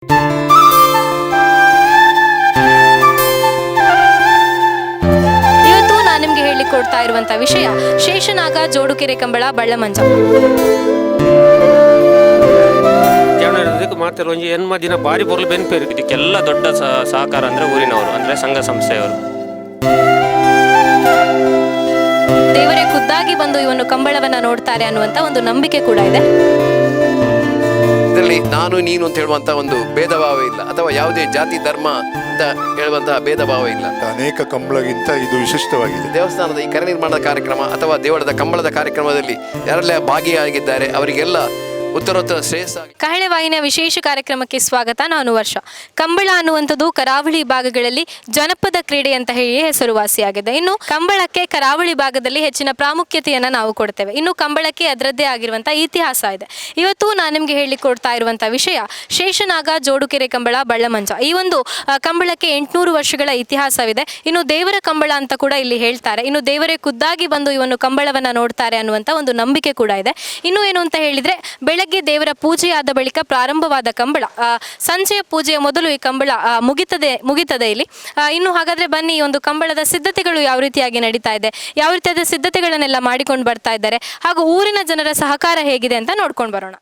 ಇವತ್ತು ನಾನು ನಿಮಗೆ ಹೇಳಿಕೊಡ್ತಾ ಕೊಡ್ತಾ ಇರುವಂತಹ ವಿಷಯ ಶೇಷನಾಗ ಜೋಡುಕೆರೆ ಕಂಬಳ ಬಳ್ಳಮಂಜ. ಮಾಡ್ತಾರೆ ಒಂಜಿ ಎನ್ಮ ದಿನ ಬಾರಿ ಬರಲು ಬೆನ್ಪೇರು ಇದಕ್ಕೆಲ್ಲ ದೊಡ್ಡ ಸಹಕಾರ ಅಂದರೆ ಊರಿನವರು, ಅಂದರೆ ಸಂಘ ಸಂಸ್ಥೆಯವರು. ದೇವರೇ ಖುದ್ದಾಗಿ ಬಂದು ಇವನು ಕಂಬಳವನ್ನ ನೋಡ್ತಾರೆ ಅನ್ನುವಂತ ಒಂದು ನಂಬಿಕೆ ಕೂಡ ಇದೆ. ಇದರಲ್ಲಿ ನಾನು ನೀನು ಅಂತ ಹೇಳುವಂತ ಒಂದು ಭೇದ ಭಾವ ಇಲ್ಲ, ಅಥವಾ ಯಾವುದೇ ಜಾತಿ ಧರ್ಮ ಅಂತ ಹೇಳುವಂತಹ ಭೇದ ಭಾವ ಇಲ್ಲ. ಅನೇಕ ಕಂಬಳಗಿಂತ ಇದು ವಿಶಿಷ್ಟವಾಗಿದೆ. ದೇವಸ್ಥಾನದ ಈ ಕರೆ ನಿರ್ಮಾಣದ ಕಾರ್ಯಕ್ರಮ ಅಥವಾ ದೇವಳದ ಕಂಬಳದ ಕಾರ್ಯಕ್ರಮದಲ್ಲಿ ಯಾರೆಲ್ಲ ಭಾಗಿಯಾಗಿದ್ದಾರೆ ಅವರಿಗೆಲ್ಲ ಉತ್ತರೋತ್ತರ ಶ್ರೇಯಸ್ಸ. ಕಹಳೆ ವಾಹಿನಿಯ ವಿಶೇಷ ಕಾರ್ಯಕ್ರಮಕ್ಕೆ ಸ್ವಾಗತ. ನಾನು ವರ್ಷ. ಕಂಬಳ ಅನ್ನುವಂಥದ್ದು ಕರಾವಳಿ ಭಾಗಗಳಲ್ಲಿ ಜನಪದ ಕ್ರೀಡೆ ಅಂತ ಹೇಳಿ ಹೆಸರುವಾಸಿಯಾಗಿದೆ. ಇನ್ನು ಕಂಬಳಕ್ಕೆ ಕರಾವಳಿ ಭಾಗದಲ್ಲಿ ಹೆಚ್ಚಿನ ಪ್ರಾಮುಖ್ಯತೆಯನ್ನ ನಾವು ಕೊಡ್ತೇವೆ. ಇನ್ನು ಕಂಬಳಕ್ಕೆ ಅದರದ್ದೇ ಆಗಿರುವಂತಹ ಇತಿಹಾಸ ಇದೆ. ಇವತ್ತು ನಾನು ನಿಮಗೆ ಹೇಳಿಕೊಡ್ತಾ ಇರುವಂತಹ ವಿಷಯ ಶೇಷನಾಗ ಜೋಡುಕೆರೆ ಕಂಬಳ ಬಳ್ಳಮಂಜ. ಈ ಒಂದು ಕಂಬಳಕ್ಕೆ 800 ವರ್ಷಗಳ ಇತಿಹಾಸವಿದೆ. ಇನ್ನು ದೇವರ ಕಂಬಳ ಅಂತ ಕೂಡ ಇಲ್ಲಿ ಹೇಳ್ತಾರೆ. ಇನ್ನು ದೇವರೇ ಖುದ್ದಾಗಿ ಬಂದು ಇವನು ಕಂಬಳವನ್ನ ನೋಡ್ತಾರೆ ಅನ್ನುವಂತ ಒಂದು ನಂಬಿಕೆ ಕೂಡ ಇದೆ. ಇನ್ನು ಏನು ಅಂತ ಹೇಳಿದ್ರೆ ಬೆಳಗ್ಗೆ ದೇವರ ಪೂಜೆಯಾದ ಬಳಿಕ ಪ್ರಾರಂಭವಾದ ಕಂಬಳ, ಸಂಜೆಯ ಪೂಜೆಯ ಮೊದಲು ಈ ಕಂಬಳ ಮುಗಿತದೆ ಇಲ್ಲಿ. ಇನ್ನು ಹಾಗಾದ್ರೆ ಬನ್ನಿ, ಈ ಒಂದು ಕಂಬಳದ ಸಿದ್ಧತೆಗಳು ಯಾವ ರೀತಿಯಾಗಿ ನಡೀತಾ ಇದೆ, ಯಾವ ರೀತಿಯಾದ ಸಿದ್ಧತೆಗಳನ್ನೆಲ್ಲ ಮಾಡಿಕೊಂಡು ಬರ್ತಾ ಇದ್ದಾರೆ, ಹಾಗೂ ಊರಿನ ಜನರ ಸಹಕಾರ ಹೇಗಿದೆ ಅಂತ ನೋಡ್ಕೊಂಡು ಬರೋಣ.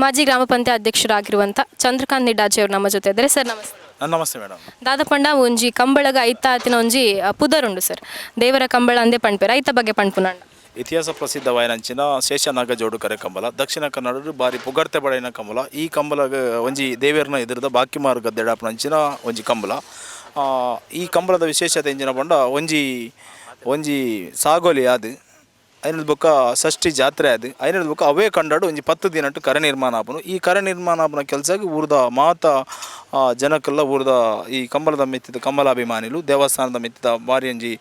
ಮಾಜಿ ಗ್ರಾಮ ಪಂಚಾಯತ್ ಅಧ್ಯಕ್ಷರಾಗಿರುವಂಥ ಚಂದ್ರಕಾಂತ್ ನಿಡಾಜಿ ಅವರು ನಮ್ಮ ಜೊತೆ ಇದ್ದಾರೆ. ಸರ್ ನಮಸ್ತೆ. ನಮಸ್ತೆ ಮೇಡಮ್. ದಾದಪಂಡ ಒಂಜಿ ಕಂಬಳಗ ಐತಾತಿನ ಒಂಜಿ ಪುದರುಂಡು ಸರ್, ದೇವರ ಕಂಬಳ ಅಂದೇ ಪಣ್ಪೇರು ಐತ ಬಗ್ಗೆ ಪಣ್ಪುನಂಡ. ಇತಿಹಾಸ ಪ್ರಸಿದ್ಧವಾಯಿನಂಚಿನ ಶೇಷನಾಗ ಜೋಡುಕರೆ ಕಂಬಳ ದಕ್ಷಿಣ ಕನ್ನಡ ಬಾರಿ ಪುಗರ್ತೆ ಬಳೆಯಿನ ಕಂಬಳ. ಈ ಕಂಬಳಗ ಒಂಜಿ ದೇವೇರ್ನ ಎದುರದ ಬಾಕಿ ಮಾರ್ಗ ದೆಡಾಪನಂಚಿನ ಒಂಜಿ ಕಂಬಳ. ಈ ಕಂಬಳದ ವಿಶೇಷತೆ ಎಂಜಿನ ಪಂಡ ಒಂಜಿ ಸಾಗೋಲಿ ಅದು ಐನದ ಬೊಕ್ಕ ಷಷ್ಠಿ ಜಾತ್ರೆ ಅದು ಐನದ ಬೊಕ್ಕ ಅವೇ ಕಂಡಾಡು ಒಂಜಿ 10 ದಿನಟ್ಟು ಕರೆ ನಿರ್ಮಾಣ ಆಪನು. ಈ ಕರೆ ನಿರ್ಮಾಣ ಆಪನ ಕೆಲಸಕ್ಕೆ ಊರ್ದ ಮಾತ ಜನಕ್ಕೆಲ್ಲ ಊರ್ದ ಈ ಕಂಬಳದ ಮೆತ್ತಿದ ಕಂಬಲಾಭಿಮಾನಿಲು ದೇವಸ್ಥಾನದ ಮೆತ್ತಿದ ಬಾರಿ ಒಂಜಿ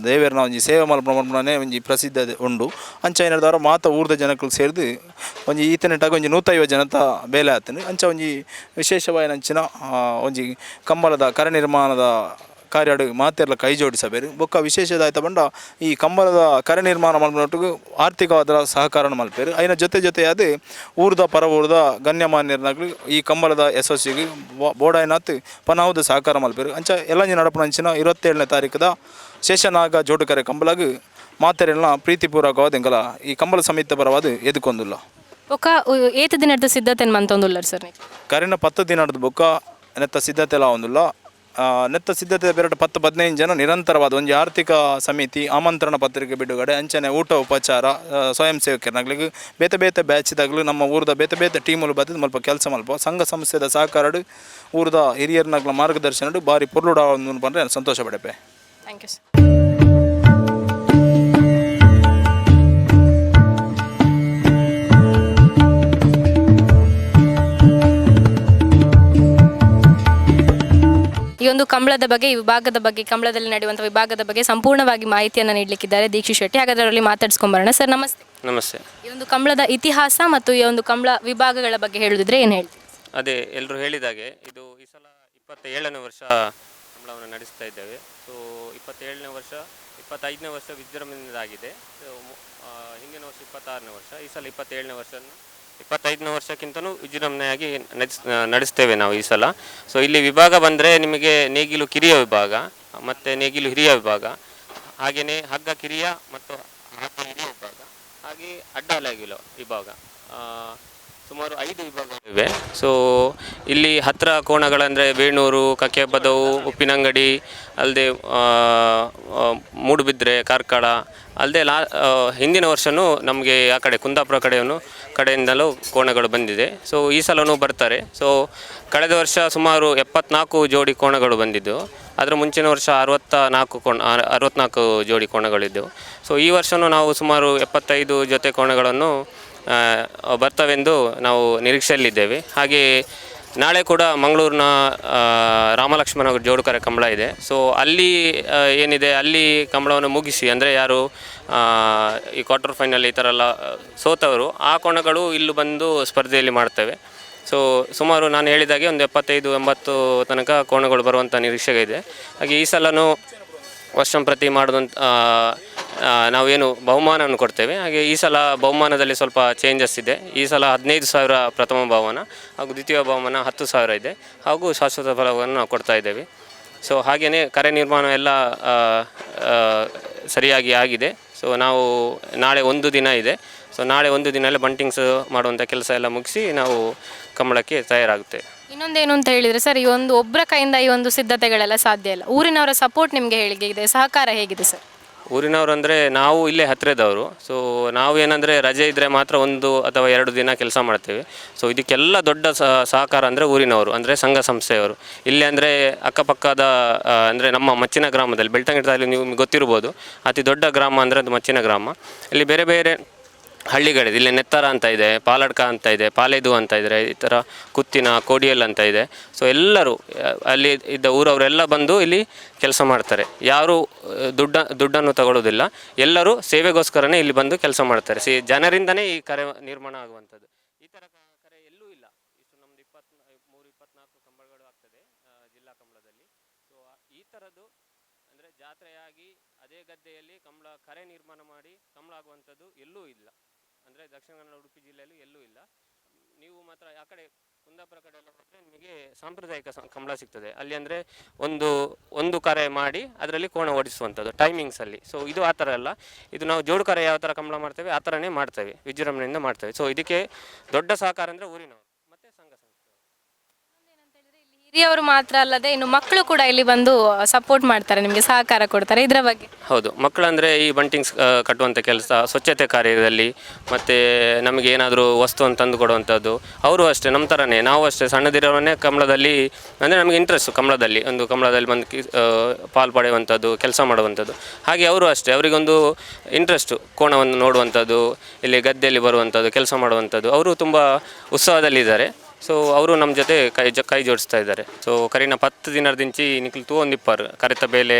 ದೇವೇರ್ನ ಒಂಜಿ ಸೇವೆ ಮಲ್ಪನೇ ಒಂಜಿ ಪ್ರಸಿದ್ಧ ಉಂಡು. ಅಂಚ ಏನಾದವರ ಮಾತ ಊರ್ದ ಜನಕ್ಕೆ ಸೇರಿದು ಒಂಜಿ ಈತನೆಟ್ಟಾಗ ಒಂಜಿ 150 ಜನತ ಬೇಲೆ ಆತನು. ಅಂಚ ಒಂಜಿ ವಿಶೇಷವಾಯಿನಂಚಿನ ಒಂಜಿ ಕಂಬಳದ ಕರೆ ನಿರ್ಮಾಣದ ಕಾರ್ಯಾಡು ಮಾತೆಲ್ಲ ಕೈ ಜೋಡಿಸಬೇರು. ಬೊಕ್ಕ ವಿಶೇಷದಾಯ್ತ ಬಂಡ ಈ ಕಂಬಳದ ಕರೆ ನಿರ್ಮಾಣ ಮಲ್ಪನೊಟ್ಟಿಗೆ ಆರ್ಥಿಕವಾದ ಸಹಕಾರ ಮಲ್ಪೇರು. ಐನ ಜೊತೆಯಾದ ಊರ್ದ ಪರ ಊರ್ದ ಗಣ್ಯಮಾನ್ಯರ್ನಾಗ್ಲಿ ಈ ಕಂಬಳದ ಯಶಸ್ಸಿಗೆ ಬೋಡಾಯ್ನಾತ್ ಪನಾವುದ ಸಹಕಾರ ಮಲ್ಪೇರು. ಅಂಚ ಎಲ್ಲಂಜಿ ನಡಪನಂಚಿನ 27ನೇ ತಾರೀಕದ ಶೇಷನಾಗ ಜೋಡುಕರೆ ಕಂಬಳಗ ಮಾತೆರೆಲ್ಲ ಪ್ರೀತಿಪೂರ್ವಕವಾದ ಎಂಗಲ ಈ ಕಂಬಳ ಸಮಿತಿ ಪರವಾದ ಎದುಕೊಂದಿಲ್ಲ. ಒಕ್ಕ ಏತ ದಿನದ ಸಿದ್ಧತೆ ಮಂತೊಂದುಲ್ಲ ಸರ್. ಕರೆನ 10 ದಿನದ ಬೊಕ್ಕ ನೆತ್ತ ಸಿದ್ಧತೆ ಎಲ್ಲ ಒಂದಿಲ್ಲ. ನೆತ್ತ ಸಿದ್ಧತೆ ಬೇರೆ 10-15 ಜನ ನಿರಂತರವಾದ ಒಂದು ಆರ್ಥಿಕ ಸಮಿತಿ, ಆಮಂತ್ರಣ ಪತ್ರಿಕೆ ಬಿಡುಗಡೆ, ಅಂಚನೆ ಊಟ ಉಪಚಾರ, ಸ್ವಯಂ ಸೇವಕರ್ನಾಗ್ಲಿಕ್ಕೆ ಬೇತೆ ಬ್ಯಾಚಿದಾಗಲೂ ನಮ್ಮ ಊರದ ಬೇತೆ ಟೀಮಲ್ಲಿ ಬದ್ದು ಸ್ವಲ್ಪ ಕೆಲಸ ಮಲ್ಪ ಸಂಘ ಸಂಸ್ಥೆದ ಸಹಕಾರಡು ಊರದ ಹಿರಿಯರ್ನಾಗ್ಲ ಮಾರ್ಗದರ್ಶನ ಭಾರಿ ಪೊರ್ಲುಡ ಬಂದರೆ ಸಂತೋಷ ಪಡೆಪೆ. Thank you sir. ಈ ಒಂದು ಕಂಬಳದ ಬಗ್ಗೆ, ಈ ವಿಭಾಗದ ಬಗ್ಗೆ, ಕಂಬಳದಲ್ಲಿ ನಡೆಯುವಂಥ ವಿಭಾಗದ ಬಗ್ಗೆ ಸಂಪೂರ್ಣವಾಗಿ ಮಾಹಿತಿಯನ್ನು ನೀಡಲಿಕ್ಕಿದ್ದಾರೆ ದೀಕ್ಷಿತ್ ಶೆಟ್ಟಿ. ಹಾಗಾದ್ರೆ ಅವರಲ್ಲಿ ಮಾತಾಡ್ಸ್ಕೊಂಬರೋಣ. ಸರ್ ನಮಸ್ತೆ. ನಮಸ್ತೆ. ಈ ಒಂದು ಕಂಬಳದ ಇತಿಹಾಸ ಮತ್ತು ಈ ಒಂದು ಕಂಬಳ ವಿಭಾಗಗಳ ಬಗ್ಗೆ ಹೇಳುದಿದ್ರೆ ಏನು ಹೇಳ್ತೀವಿ? ಅದೇ ಎಲ್ಲರೂ ಹೇಳಿದಾಗೆ ಇದು ಈ ಸಲ 27ನೇ ವರ್ಷ ಕಂಬಳವನ್ನು ನಡೆಸ್ತಾ ಇದ್ದೇವೆ. ಸೊ 27ನೇ ವರ್ಷ, 25ನೇ ವರ್ಷ ವಿಜೃಂಭಣೆಯಿಂದ ಆಗಿದೆ. ಹಿಂದಿನ ವರ್ಷ 26ನೇ ವರ್ಷ, ಈ ಸಲ 27ನೇ ವರ್ಷ, 25ನೇ ವರ್ಷಕ್ಕಿಂತಲೂ ವಿಜೃಂಭಣೆಯಾಗಿ ನಡೆಸ್ತೇವೆ ನಾವು ಈ ಸಲ. ಸೊ ಇಲ್ಲಿ ವಿಭಾಗ ಬಂದರೆ ನಿಮಗೆ ನೇಗಿಲು ಕಿರಿಯ ವಿಭಾಗ ಮತ್ತು ನೇಗಿಲು ಹಿರಿಯ ವಿಭಾಗ, ಹಾಗೆಯೇ ಹಗ್ಗ ಕಿರಿಯ ಮತ್ತು ಹಗ್ಗ ಹಿರಿಯ ವಿಭಾಗ, ಹಾಗೆ ಅಡ್ಡಾಲಗಿಲು ವಿಭಾಗ. ಸುಮಾರು 5 ವಿಭಾಗಗಳಿವೆ. ಸೊ ಇಲ್ಲಿ ಹತ್ತಿರ ಕೋಣಗಳಂದರೆ ವೇಣೂರು, ಕಕ್ಕೆಬದವು, ಉಪ್ಪಿನಂಗಡಿ, ಅಲ್ಲದೆ ಮೂಡುಬಿದ್ರೆ, ಕಾರ್ಕಳ, ಅಲ್ಲದೆ ಹಿಂದಿನ ವರ್ಷವೂ ನಮಗೆ ಆ ಕಡೆ ಕುಂದಾಪುರ ಕಡೆಯಿಂದಲೂ ಕೋಣಗಳು ಬಂದಿದೆ. ಸೊ ಈ ಸಲವೂ ಬರ್ತಾರೆ. ಸೊ ಕಳೆದ ವರ್ಷ ಸುಮಾರು 74 ಜೋಡಿ ಕೋಣಗಳು ಬಂದಿದ್ದು. ಅದರ ಮುಂಚಿನ ವರ್ಷ 64 ಜೋಡಿ ಕೋಣಗಳಿದ್ದವು. ಸೊ ಈ ವರ್ಷವೂ ನಾವು ಸುಮಾರು 75 ಜೊತೆ ಕೋಣಗಳನ್ನು ಬರ್ತವೆಂದು ನಾವು ನಿರೀಕ್ಷೆಯಲ್ಲಿದ್ದೇವೆ. ಹಾಗೆ ನಾಳೆ ಕೂಡ ಮಂಗಳೂರಿನ ರಾಮಲಕ್ಷ್ಮಣ ಜೋಡುಕರ ಕಂಬಳ ಇದೆ. ಸೊ ಅಲ್ಲಿ ಏನಿದೆ, ಅಲ್ಲಿ ಕಂಬಳವನ್ನು ಮುಗಿಸಿ, ಅಂದರೆ ಯಾರು ಈ ಕ್ವಾರ್ಟರ್ ಫೈನಲ್ ಈ ಥರ ಎಲ್ಲ ಸೋತವರು ಆ ಕೋಣಗಳು ಇಲ್ಲಿ ಬಂದು ಸ್ಪರ್ಧೆಯಲ್ಲಿ ಮಾಡ್ತವೆ. ಸೊ ಸುಮಾರು ನಾನು ಹೇಳಿದಾಗೆ ಒಂದು 75-80 ತನಕ ಕೋಣಗಳು ಬರುವಂಥ ನಿರೀಕ್ಷೆ ಇದೆ. ಹಾಗೆ ಈ ಸಲನೂ ವರ್ಷಂಪ್ರತಿ ಮಾಡೋದಂತ ನಾವೇನು ಬಹುಮಾನವನ್ನು ಕೊಡ್ತೇವೆ. ಹಾಗೆ ಈ ಸಲ ಬಹುಮಾನದಲ್ಲಿ ಸ್ವಲ್ಪ ಚೇಂಜಸ್ ಇದೆ. ಈ ಸಲ 15,000 ಪ್ರಥಮ ಬಹುಮಾನ ಹಾಗೂ ದ್ವಿತೀಯ ಬಹುಮಾನ 10,000 ಇದೆ, ಹಾಗೂ ಶಾಶ್ವತ ಫಲವನ್ನು ನಾವು ಕೊಡ್ತಾ ಇದ್ದೇವೆ. ಸೊ ಹಾಗೆಯೇ ಕರೆ ನಿರ್ಮಾಣ ಎಲ್ಲ ಸರಿಯಾಗಿ ಆಗಿದೆ. ಸೊ ನಾವು ನಾಳೆ ಒಂದು ದಿನ ಇದೆ. ಸೊ ನಾಳೆ ಒಂದು ದಿನದಲ್ಲಿ ಬಂಟಿಂಗ್ಸ್ ಮಾಡುವಂಥ ಕೆಲಸ ಎಲ್ಲ ಮುಗಿಸಿ ನಾವು ಕಂಬಳಕ್ಕೆ ತಯಾರಾಗುತ್ತೆ. ಇನ್ನೊಂದೇನು ಅಂತ ಹೇಳಿದರೆ ಸರ್, ಈ ಒಂದು ಒಬ್ಬರ ಕೈಯಿಂದ ಈ ಒಂದು ಸಿದ್ಧತೆಗಳೆಲ್ಲ ಸಾಧ್ಯ ಇಲ್ಲ. ಊರಿನವರ ಸಪೋರ್ಟ್ ನಿಮಗೆ ಹೇಗಿದೆ, ಸಹಕಾರ ಹೇಗಿದೆ ಸರ್? ಊರಿನವರು ಅಂದರೆ ನಾವು ಇಲ್ಲೇ ಹತ್ತಿರದವರು. ಸೊ ನಾವು ಏನಂದರೆ ರಜೆ ಇದ್ದರೆ ಮಾತ್ರ 1 ಅಥವಾ 2 ದಿನ ಕೆಲಸ ಮಾಡ್ತೇವೆ. ಸೊ ಇದಕ್ಕೆಲ್ಲ ದೊಡ್ಡ ಸಹಕಾರ ಅಂದರೆ ಊರಿನವರು, ಅಂದರೆ ಸಂಘ ಸಂಸ್ಥೆಯವರು. ಇಲ್ಲಿ ಅಂದರೆ ಅಕ್ಕಪಕ್ಕದ ಅಂದರೆ ನಮ್ಮ ಮಚ್ಚಿನ ಗ್ರಾಮದಲ್ಲಿ ಬೆಳ್ತಂಗಡದಲ್ಲಿ ನಿಮಗೆ ಗೊತ್ತಿರ್ಬೋದು, ಅತಿ ದೊಡ್ಡ ಗ್ರಾಮ ಅಂದರೆ ಅದು ಮಚ್ಚಿನ ಗ್ರಾಮ. ಇಲ್ಲಿ ಬೇರೆ ಬೇರೆ ಹಳ್ಳಿಗಳಿದೆ. ಇಲ್ಲಿ ನೆತ್ತರ ಅಂತ ಇದೆ, ಪಾಲಡ್ಕ ಅಂತ ಇದೆ, ಪಾಲೇದು ಅಂತ ಇದ್ದಾರೆ, ಈ ಥರ ಕುತ್ತಿನ, ಕೋಡಿಯಲ್ ಅಂತ ಇದೆ. ಸೊ ಎಲ್ಲರೂ ಅಲ್ಲಿ ಇದ್ದ ಊರವರೆಲ್ಲ ಬಂದು ಇಲ್ಲಿ ಕೆಲಸ ಮಾಡ್ತಾರೆ. ಯಾರು ದುಡ್ಡನ್ನು ತಗೊಳ್ಳೋದಿಲ್ಲ, ಎಲ್ಲರೂ ಸೇವೆಗೋಸ್ಕರನೇ ಇಲ್ಲಿ ಬಂದು ಕೆಲಸ ಮಾಡ್ತಾರೆ. ಜನರಿಂದನೇ ಈ ಕರೆ ನಿರ್ಮಾಣ ಆಗುವಂಥದ್ದು. ಈ ಥರ ಕರೆ ಎಲ್ಲೂ ಇಲ್ಲ. ಇಷ್ಟು ನಮ್ಮದು 23-24 ಕಂಬಳಗಳು ಆಗ್ತದೆ ಜಿಲ್ಲಾ ಕಂಬಳದಲ್ಲಿ. ಸೊ ಈ ಥರದ್ದು ಅಂದರೆ ಜಾತ್ರೆಯಾಗಿ ಅದೇ ಗದ್ದೆಯಲ್ಲಿ ಕರೆ ನಿರ್ಮಾಣ ಮಾಡಿ ಕಂಬಳ ಆಗುವಂಥದ್ದು ಎಲ್ಲೂ ಇಲ್ಲ. ಅಂದರೆ ದಕ್ಷಿಣ ಕನ್ನಡ, ಉಡುಪಿ ಜಿಲ್ಲೆಯಲ್ಲೂ ಎಲ್ಲೂ ಇಲ್ಲ. ನೀವು ಮಾತ್ರ ಆ ಕಡೆ ಕುಂದಾಪುರ ಕಡೆ ಎಲ್ಲ ಹೋದರೆ ನಿಮಗೆ ಸಾಂಪ್ರದಾಯಿಕ ಕಂಬಳ ಸಿಗ್ತದೆ. ಅಲ್ಲಿ ಅಂದರೆ ಒಂದು ಕರೆ ಮಾಡಿ ಅದರಲ್ಲಿ ಕೋಣ ಓಡಿಸುವಂಥದ್ದು ಟೈಮಿಂಗ್ಸಲ್ಲಿ. ಸೊ ಇದು ಆ ಥರ ಅಲ್ಲ. ಇದು ನಾವು ಜೋಡು ಕರೆ ಯಾವ ಥರ ಕಂಬಳ ಮಾಡ್ತೇವೆ ಆ ಥರನೇ ಮಾಡ್ತೇವೆ, ವಿಜೃಂಭಣೆಯಿಂದ ಮಾಡ್ತೇವೆ. ಸೊ ಇದಕ್ಕೆ ದೊಡ್ಡ ಸಹಕಾರ ಅಂದರೆ ಊರಿನವರು ಮತ್ತು ಸಂಘ ಸಂಸ್ಥೆ. ಹಿರಿಯವರು ಮಾತ್ರ ಅಲ್ಲದೆ ಇನ್ನು ಮಕ್ಕಳು ಕೂಡ ಇಲ್ಲಿ ಬಂದು ಸಪೋರ್ಟ್ ಮಾಡ್ತಾರೆ, ನಿಮಗೆ ಸಹಕಾರ ಕೊಡ್ತಾರೆ. ಇದರ ಬಗ್ಗೆ? ಹೌದು, ಮಕ್ಕಳಂದರೆ ಈ ಬಂಟಿಂಗ್ಸ್ ಕಟ್ಟುವಂಥ ಕೆಲಸ, ಸ್ವಚ್ಛತೆ ಕಾರ್ಯದಲ್ಲಿ, ಮತ್ತು ನಮಗೆ ಏನಾದರೂ ವಸ್ತುವನ್ನು ತಂದು ಕೊಡುವಂಥದ್ದು. ಅವರು ಅಷ್ಟೇ ನಮ್ಮ ಥರನೇ, ನಾವು ಅಷ್ಟೇ ಸಣ್ಣದಿರೋವನ್ನೇ ಕಂಬಳದಲ್ಲಿ, ಅಂದರೆ ನಮಗೆ ಇಂಟ್ರೆಸ್ಟು ಕಂಬಳದಲ್ಲಿ ಬಂದು ಪಾಲು ಪಡೆಯುವಂಥದ್ದು, ಕೆಲಸ ಮಾಡುವಂಥದ್ದು. ಹಾಗೆ ಅವರು ಅಷ್ಟೇ, ಅವರಿಗೊಂದು ಇಂಟ್ರೆಸ್ಟು ಕೋಣವನ್ನು ನೋಡುವಂಥದ್ದು, ಇಲ್ಲಿ ಗದ್ದೆಯಲ್ಲಿ ಬರುವಂಥದ್ದು, ಕೆಲಸ ಮಾಡುವಂಥದ್ದು. ಅವರು ತುಂಬ ಉತ್ಸಾಹದಲ್ಲಿದ್ದಾರೆ. ಸೊ ಅವರು ನಮ್ಮ ಜೊತೆ ಕೈ ಜೋಡಿಸ್ತಾ ಇದ್ದಾರೆ. ಸೊ ಕರಿನ 10 ದಿನದ ದಿಂಚಿ ನಿಕ್ಲು ತೂವೊಂದಿಪ್ಪಾರು ಕರೆತ ಬೇಲೆ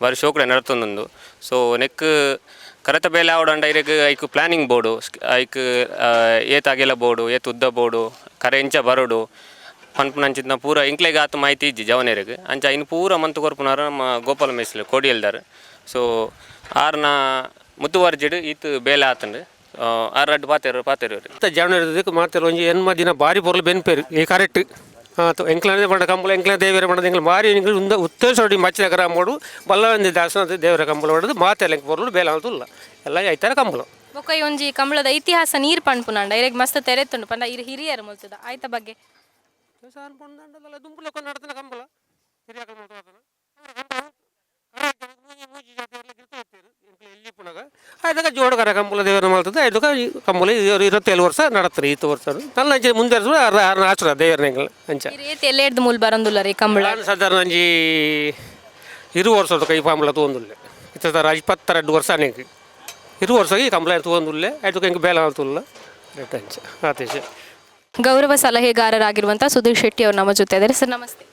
ಬಾರಿ ಶೋಕಡೆ ನಡತೊಂದು. ಸೊ ನೆಕ್ ಕರೆತ ಬೇಲೆ ಆವಡಂಡ ಐಕ್ ಪ್ಲಾನಿಂಗ್ ಬೋರ್ಡು, ಐಕ್ ಏತಾಗೆಲ್ಲ ಬೋರ್ಡು, ಉದ್ದ ಬೋರ್ಡು, ಕರೆ ಇಂಚ ಬರೋಡು ಪನ್ಪುನಂಚಿನ ಪೂರ ಇಂಕ್ಲೆಗೆ ಆತ ಮಾಹಿತಿ ಇಜ್ಜಿ ಜವನೇರಿಗೆ ಅಂಚ ಇನ್ನು ಪೂರ ಮಂತು ಕೊರ್ಪುನಾರ ನಮ್ಮ ಗೋಪಾಲ ಮೇಸ್ಲು ಕೋಡಿಯಲ್ದಾರ. ಸೊ ಆರ್ನ ಮುತ್ತುವರ್ಜಿಡು ಈತ್ ಬೇಲೆ ಆತಂಡು 6 ಪಾತೆರು ಜವನ ಮಾತಾರ ಒಂಜಿ ಎನ್ಮ ದಿನ ಬಾರಿ ಪೊರ್ಲು ಬೆನ್ಪೇರು ಈ ಕರೆಕ್ಟ್ ಎಂಕ್ಲನೇ ಬಂಡ ಕಂಬಳ ಎಂಕ್ಲ ದೇವರ ಬಂಡ ಎಂಕ್ಲ ಬಾರಿ ಉತ್ತೇಜ ಮಚ್ಚಿನ ಕರ ಮಾಡೋಡು ಬಲ್ಲವಂದಿ ದಾಸನ ದೇವರ ಕಂಬಳ ಹೊಡೆದು ಮಾತೆಲ್ಲ ಪೊರ್ಲು ಬೇಲ ಅಂತಲ್ಲ ಎಲ್ಲ ಐತಾರ ಕಂಬಳ ಬೊಕ್ಕ ಒಂಜಿ ಕಂಬಳದ ಇತಿಹಾಸ ನೀರು ಪಣ್ಪುನಾಂಡ ಇರೆಗ್ ಮಸ್ತ್ ತೆರೆತುಂಡು ಪಂಡ ಹಿರಿಯರು ಮುಲ್ತದ ಆಯ್ತ ಬಗ್ಗೆ ದುಂಪುಲ ನಡತನ ಕಂಬಳ ಹಿರಿಯ ಐದಕ್ಕೆ ಜೋಡಕರ ಕಂಬಳ ದೇವರ ಮಾಡ್ತದೆ. ಐದಕ್ಕೆ ಕಂಬಳ 27 ವರ್ಷ ನಡತ್ತಾರೆ. 20 ವರ್ಷ ನನ್ನ ಅಂಚೆ ಮುಂದೆ ಆಶ್ರ ದೇವರ ಅಂಚ ಎಲ್ಲ ಹಿಡ್ದು ಮೂಲ್ ಬರಂದುಲ್ಲ ರೀ ಕಂಬಳ ಸಾಧಾರಣ ಅಂಜಿ 20 ವರ್ಷದ ಕೈ ಕಂಬಳ ತೊಗೊಂದುಲ್ಲೆ ಇತ್ತ 22 ವರ್ಷ ನನಗೆ 20 ವರ್ಷ ಈ ಕಂಬಳ ತೊಗೊಂದುಲ್ಲೆ ಐದಕ್ಕೆ ಹಿಂಗೆ ಬೇಲ ಅಂತಲ್ಲ ರೇಟ್ ಅಂಚ ಆತೇಶ. ಗೌರವ ಸಲಹೆಗಾರರಾಗಿರುವಂಥ ಸುಧೀರ್ ಶೆಟ್ಟಿ ಅವರು ನಮ್ಮ ಜೊತೆ ಇದ್ದಾರೆ. ಸರ್ ನಮಸ್ತೆ.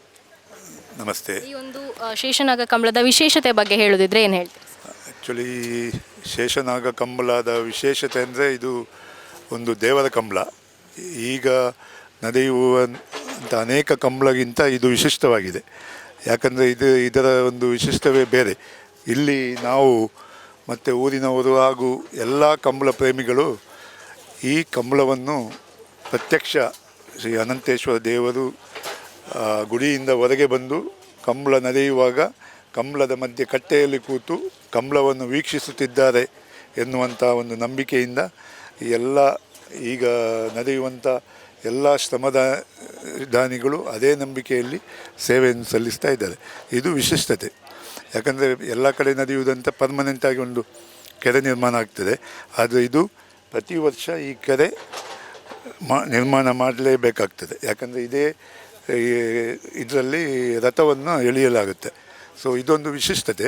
ನಮಸ್ತೆ. ಈ ಒಂದು ಶೇಷನಾಗ ಕಂಬಳದ ವಿಶೇಷತೆ ಬಗ್ಗೆ ಹೇಳೋದಿದ್ರೆ ಏನು ಹೇಳ್ತೀರಿ? ಆ್ಯಕ್ಚುಲಿ ಶೇಷನಾಗ ಕಂಬಳದ ವಿಶೇಷತೆ ಅಂದರೆ ಇದು ಒಂದು ದೇವರ ಕಂಬಳ. ಈಗ ನಡೆಯುವಂಥ ಅನೇಕ ಕಂಬಳಗಿಂತ ಇದು ವಿಶಿಷ್ಟವಾಗಿದೆ. ಯಾಕಂದರೆ ಇದರ ಒಂದು ವಿಶಿಷ್ಟವೇ ಬೇರೆ. ಇಲ್ಲಿ ನಾವು ಮತ್ತು ಊರಿನವರು ಹಾಗೂ ಎಲ್ಲ ಕಂಬಳ ಪ್ರೇಮಿಗಳು ಈ ಕಂಬಳವನ್ನು ಪ್ರತ್ಯಕ್ಷ ಶ್ರೀ ಅನಂತೇಶ್ವರ ದೇವರು ಗುಡಿಯಿಂದ ಹೊರಗೆ ಬಂದು ಕಂಬಳ ನಡೆಯುವಾಗ ಕಂಬಳದ ಮಧ್ಯೆ ಕಟ್ಟೆಯಲ್ಲಿ ಕೂತು ಕಂಬಳವನ್ನು ವೀಕ್ಷಿಸುತ್ತಿದ್ದಾರೆ ಎನ್ನುವಂಥ ಒಂದು ನಂಬಿಕೆಯಿಂದ ಎಲ್ಲ ಈಗ ನಡೆಯುವಂಥ ಎಲ್ಲ ದಾನಿಗಳು ಅದೇ ನಂಬಿಕೆಯಲ್ಲಿ ಸೇವೆಯನ್ನು ಸಲ್ಲಿಸ್ತಾ ಇದ್ದಾರೆ. ಇದು ವಿಶಿಷ್ಟತೆ. ಯಾಕಂದರೆ ಎಲ್ಲ ಕಡೆ ನಡೆಯುವುದಂತ ಪರ್ಮನೆಂಟಾಗಿ ಒಂದು ಕೆರೆ ನಿರ್ಮಾಣ ಆಗ್ತದೆ. ಆದರೆ ಇದು ಪ್ರತಿ ವರ್ಷ ಈ ಕೆರೆ ನಿರ್ಮಾಣ ಮಾಡಲೇಬೇಕಾಗ್ತದೆ. ಯಾಕಂದರೆ ಇದೇ ಇದರಲ್ಲಿ ರಥವನ್ನು ಎಳೆಯಲಾಗುತ್ತೆ. ಸೊ ಇದೊಂದು ವಿಶಿಷ್ಟತೆ.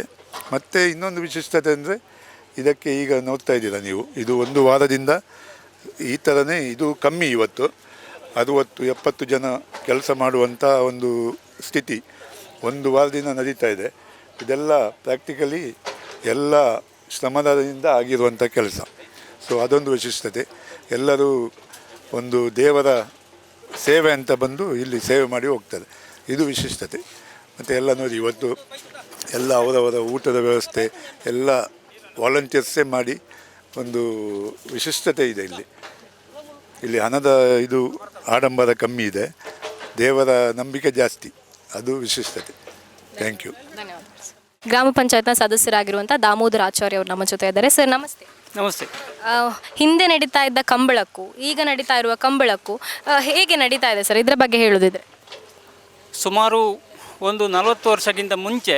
ಮತ್ತು ಇನ್ನೊಂದು ವಿಶಿಷ್ಟತೆ ಅಂದರೆ ಇದಕ್ಕೆ ಈಗ ನೋಡ್ತಾ ಇದ್ದೀರಾ ನೀವು, ಇದು ಒಂದು ವಾರದಿಂದ ಈ ಥರನೇ, ಇದು ಕಮ್ಮಿ ಇವತ್ತು 60-70 ಜನ ಕೆಲಸ ಮಾಡುವಂಥ ಒಂದು ಸ್ಥಿತಿ ಒಂದು ವಾರದಿಂದ ನಡೀತಾ ಇದೆ. ಇದೆಲ್ಲ ಪ್ರಾಕ್ಟಿಕಲಿ ಎಲ್ಲ ಶ್ರಮದಿಂದ ಆಗಿರುವಂಥ ಕೆಲಸ. ಸೊ ಅದೊಂದು ವಿಶಿಷ್ಟತೆ. ಎಲ್ಲರೂ ಒಂದು ದೇವರ ಸೇವೆ ಅಂತ ಬಂದು ಇಲ್ಲಿ ಸೇವೆ ಮಾಡಿ ಹೋಗ್ತಾರೆ. ಇದು ವಿಶಿಷ್ಟತೆ. ಮತ್ತು ಎಲ್ಲ ನೋಡಿ, ಇವತ್ತು ಎಲ್ಲ ಅವರವರ ಊಟದ ವ್ಯವಸ್ಥೆ ಎಲ್ಲ ವಾಲಂಟಿಯರ್ಸೇ ಮಾಡಿ ಒಂದು ವಿಶಿಷ್ಟತೆ ಇದೆ ಇಲ್ಲಿ ಹಣದ ಇದು ಆಡಂಬರ ಕಮ್ಮಿ ಇದೆ, ದೇವರ ನಂಬಿಕೆ ಜಾಸ್ತಿ, ಅದು ವಿಶಿಷ್ಟತೆ. Thank you. ಗ್ರಾಮ ಪಂಚಾಯತ್ನ ಸದಸ್ಯರಾಗಿರುವಂಥ ದಾಮೋದರ ಆಚಾರ್ಯ ಅವರು ನಮ್ಮ ಜೊತೆ ಇದ್ದಾರೆ. ಸರ್ ನಮಸ್ತೆ. ನಮಸ್ತೆ. ಹಿಂದೆ ನಡೀತಾ ಇದ್ದ ಕಂಬಳಕ್ಕೂ ಈಗ ನಡೀತಾ ಇರುವ ಕಂಬಳಕ್ಕೂ ಹೇಗೆ ನಡೀತಾ ಇದೆ ಸರ್, ಇದರ ಬಗ್ಗೆ ಹೇಳೋದಿದ್ರೆ? ಸುಮಾರು ಒಂದು 40 ವರ್ಷಕ್ಕಿಂತ ಮುಂಚೆ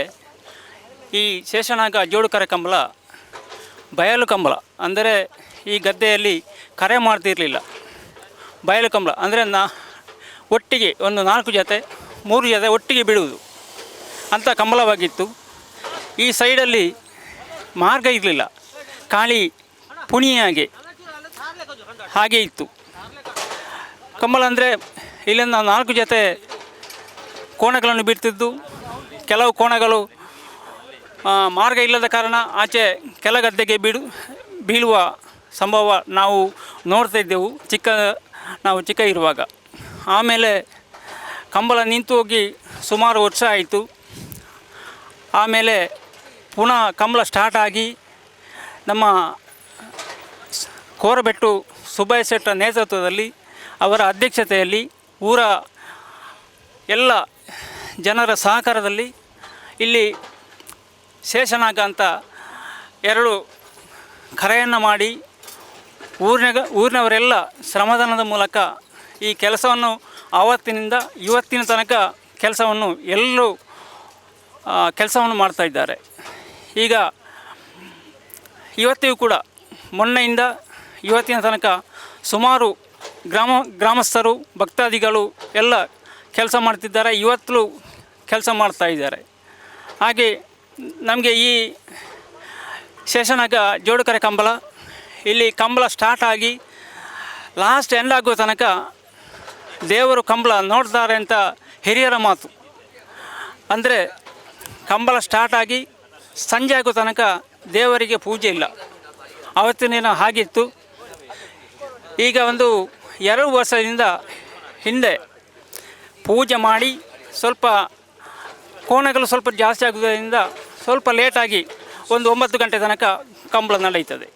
ಈ ಶೇಷನಾಗ ಜೋಡುಕರೆ ಕಂಬಳ ಬಯಲು ಕಂಬಳ, ಅಂದರೆ ಈ ಗದ್ದೆಯಲ್ಲಿ ಕರೆ ಮಾಡ್ತಿರಲಿಲ್ಲ. ಬಯಲು ಕಂಬಳ ಅಂದರೆ ಒಟ್ಟಿಗೆ ಒಂದು 4 ಜೊತೆ 3 ಜೊತೆ ಒಟ್ಟಿಗೆ ಬಿಡುವುದು ಅಂಥ ಕಂಬಳವಾಗಿತ್ತು. ಈ ಸೈಡಲ್ಲಿ ಮಾರ್ಗ ಇರಲಿಲ್ಲ, ಖಾಲಿ ಪುಣಿಯಾಗೆ ಹಾಗೆ ಇತ್ತು ಕಂಬಳ. ಅಂದರೆ ಇಲ್ಲಿಂದ 4 ಜೊತೆ ಕೋಣಗಳನ್ನು ಬಿಡ್ತಿದ್ದು, ಕೆಲವು ಕೋಣಗಳು ಮಾರ್ಗ ಇಲ್ಲದ ಕಾರಣ ಆಚೆ ಕೆಲ ಗದ್ದೆಗೆ ಬೀಳುವ ಸಂಭವ ನಾವು ನೋಡ್ತಾ ಇದ್ದೆವು ನಾವು ಚಿಕ್ಕ ಇರುವಾಗ. ಆಮೇಲೆ ಕಂಬಳ ನಿಂತು ಹೋಗಿ ಸುಮಾರು ವರ್ಷ ಆಯಿತು. ಆಮೇಲೆ ಪುನಃ ಕಂಬಳ ಸ್ಟಾರ್ಟ್ ಆಗಿ ನಮ್ಮ ಕೋರಬೆಟ್ಟು ಸುಬ್ಬಯ್ಯ ಶೆಟ್ಟರ ನೇತೃತ್ವದಲ್ಲಿ, ಅವರ ಅಧ್ಯಕ್ಷತೆಯಲ್ಲಿ, ಊರ ಎಲ್ಲ ಜನರ ಸಹಕಾರದಲ್ಲಿ ಇಲ್ಲಿ ಶೇಷನಾಗ ಅಂತ 2 ಕರೆಯನ್ನು ಮಾಡಿ ಊರಿನವರೆಲ್ಲ ಶ್ರಮದಾನದ ಮೂಲಕ ಈ ಕೆಲಸವನ್ನು ಆವತ್ತಿನಿಂದ ಇವತ್ತಿನ ತನಕ ಎಲ್ಲರೂ ಕೆಲಸವನ್ನು ಮಾಡ್ತಾಯಿದ್ದಾರೆ. ಈಗ ಇವತ್ತಿಗೂ ಕೂಡ ಮೊನ್ನೆಯಿಂದ ಇವತ್ತಿನ ತನಕ ಸುಮಾರು ಗ್ರಾಮಸ್ಥರು ಭಕ್ತಾದಿಗಳು ಎಲ್ಲ ಕೆಲಸ ಮಾಡ್ತಿದ್ದಾರೆ, ಇವತ್ತೂ ಕೆಲಸ ಮಾಡ್ತಾಯಿದ್ದಾರೆ. ಹಾಗೆ ನಮಗೆ ಈ ಶೇಷನಾಗ ಜೋಡುಕರೆ ಕಂಬಳ, ಇಲ್ಲಿ ಕಂಬಳ ಸ್ಟಾರ್ಟ್ ಆಗಿ ಲಾಸ್ಟ್ ಎಂಡ್ ಆಗೋ ತನಕ ದೇವರು ಕಂಬಳ ನೋಡ್ತಾರೆ ಅಂತ ಹಿರಿಯರ ಮಾತು. ಅಂದರೆ ಕಂಬಳ ಸ್ಟಾರ್ಟ್ ಆಗಿ ಸಂಜೆ ಆಗೋ ತನಕ ದೇವರಿಗೆ ಪೂಜೆ ಇಲ್ಲ. ಆವತ್ತಿನ ದಿನ ಹಾಗಿತ್ತು. ಈಗ ಒಂದು 2 ವರ್ಷದಿಂದ ಹಿಂದೆ ಪೂಜೆ ಮಾಡಿ ಸ್ವಲ್ಪ ಕೋಣಗಳು ಸ್ವಲ್ಪ ಜಾಸ್ತಿ ಆಗುವುದರಿಂದ ಸ್ವಲ್ಪ ಲೇಟಾಗಿ ಒಂದು 9 ಗಂಟೆ ತನಕ ಕಂಬಳ ನಡೆಯುತ್ತದೆ.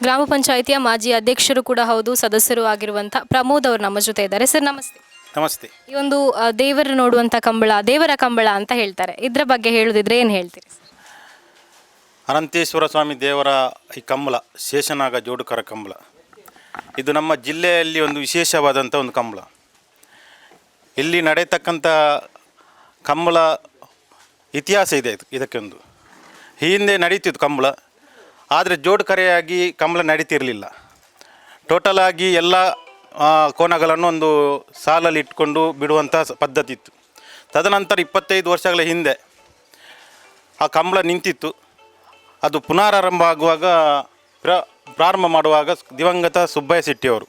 ಗ್ರಾಮ ಪಂಚಾಯಿತಿಯ ಮಾಜಿ ಅಧ್ಯಕ್ಷರು ಕೂಡ ಹೌದು, ಸದಸ್ಯರು ಆಗಿರುವಂಥ ಪ್ರಮೋದ್ ಅವರು ನಮ್ಮ ಜೊತೆ ಇದ್ದಾರೆ. ಸರ್ ನಮಸ್ತೆ. ನಮಸ್ತೆ. ಈ ಒಂದು ದೇವರು ನೋಡುವಂಥ ಕಂಬಳ, ದೇವರ ಕಂಬಳ ಅಂತ ಹೇಳ್ತಾರೆ, ಇದರ ಬಗ್ಗೆ ಹೇಳೋದಿದ್ರೆ ಏನು ಹೇಳ್ತೀರಿ? ಅನಂತೇಶ್ವರ ಸ್ವಾಮಿ ದೇವರ ಈ ಕಂಬಳ, ಶೇಷನಾಗ ಜೋಡುಕರ ಕಂಬಳ, ಇದು ನಮ್ಮ ಜಿಲ್ಲೆಯಲ್ಲಿ ಒಂದು ವಿಶೇಷವಾದಂಥ ಒಂದು ಕಂಬಳ. ಇಲ್ಲಿ ನಡೆಯತಕ್ಕಂಥ ಕಂಬಳ ಇತಿಹಾಸ ಇದೆ. ಇದಕ್ಕೊಂದು ಹಿಂದೆ ನಡೀತಿತ್ತು ಕಂಬಳ, ಆದರೆ ಜೋಡುಕರೆಯಾಗಿ ಕಂಬಳ ನಡೀತಿರಲಿಲ್ಲ. ಟೋಟಲಾಗಿ ಎಲ್ಲ ಕೋನಗಳನ್ನು ಒಂದು ಸಾಲಲ್ಲಿ ಇಟ್ಕೊಂಡು ಬಿಡುವಂಥ ಪದ್ಧತಿ ಇತ್ತು. ತದನಂತರ 25 ವರ್ಷಗಳ ಹಿಂದೆ ಆ ಕಂಬಳ ನಿಂತಿತ್ತು. ಅದು ಪುನರಾರಂಭ ಆಗುವಾಗ ಪ್ರಾರಂಭ ಮಾಡುವಾಗ ದಿವಂಗತ ಸುಬ್ಬಯ್ಯ ಶೆಟ್ಟಿಯವರು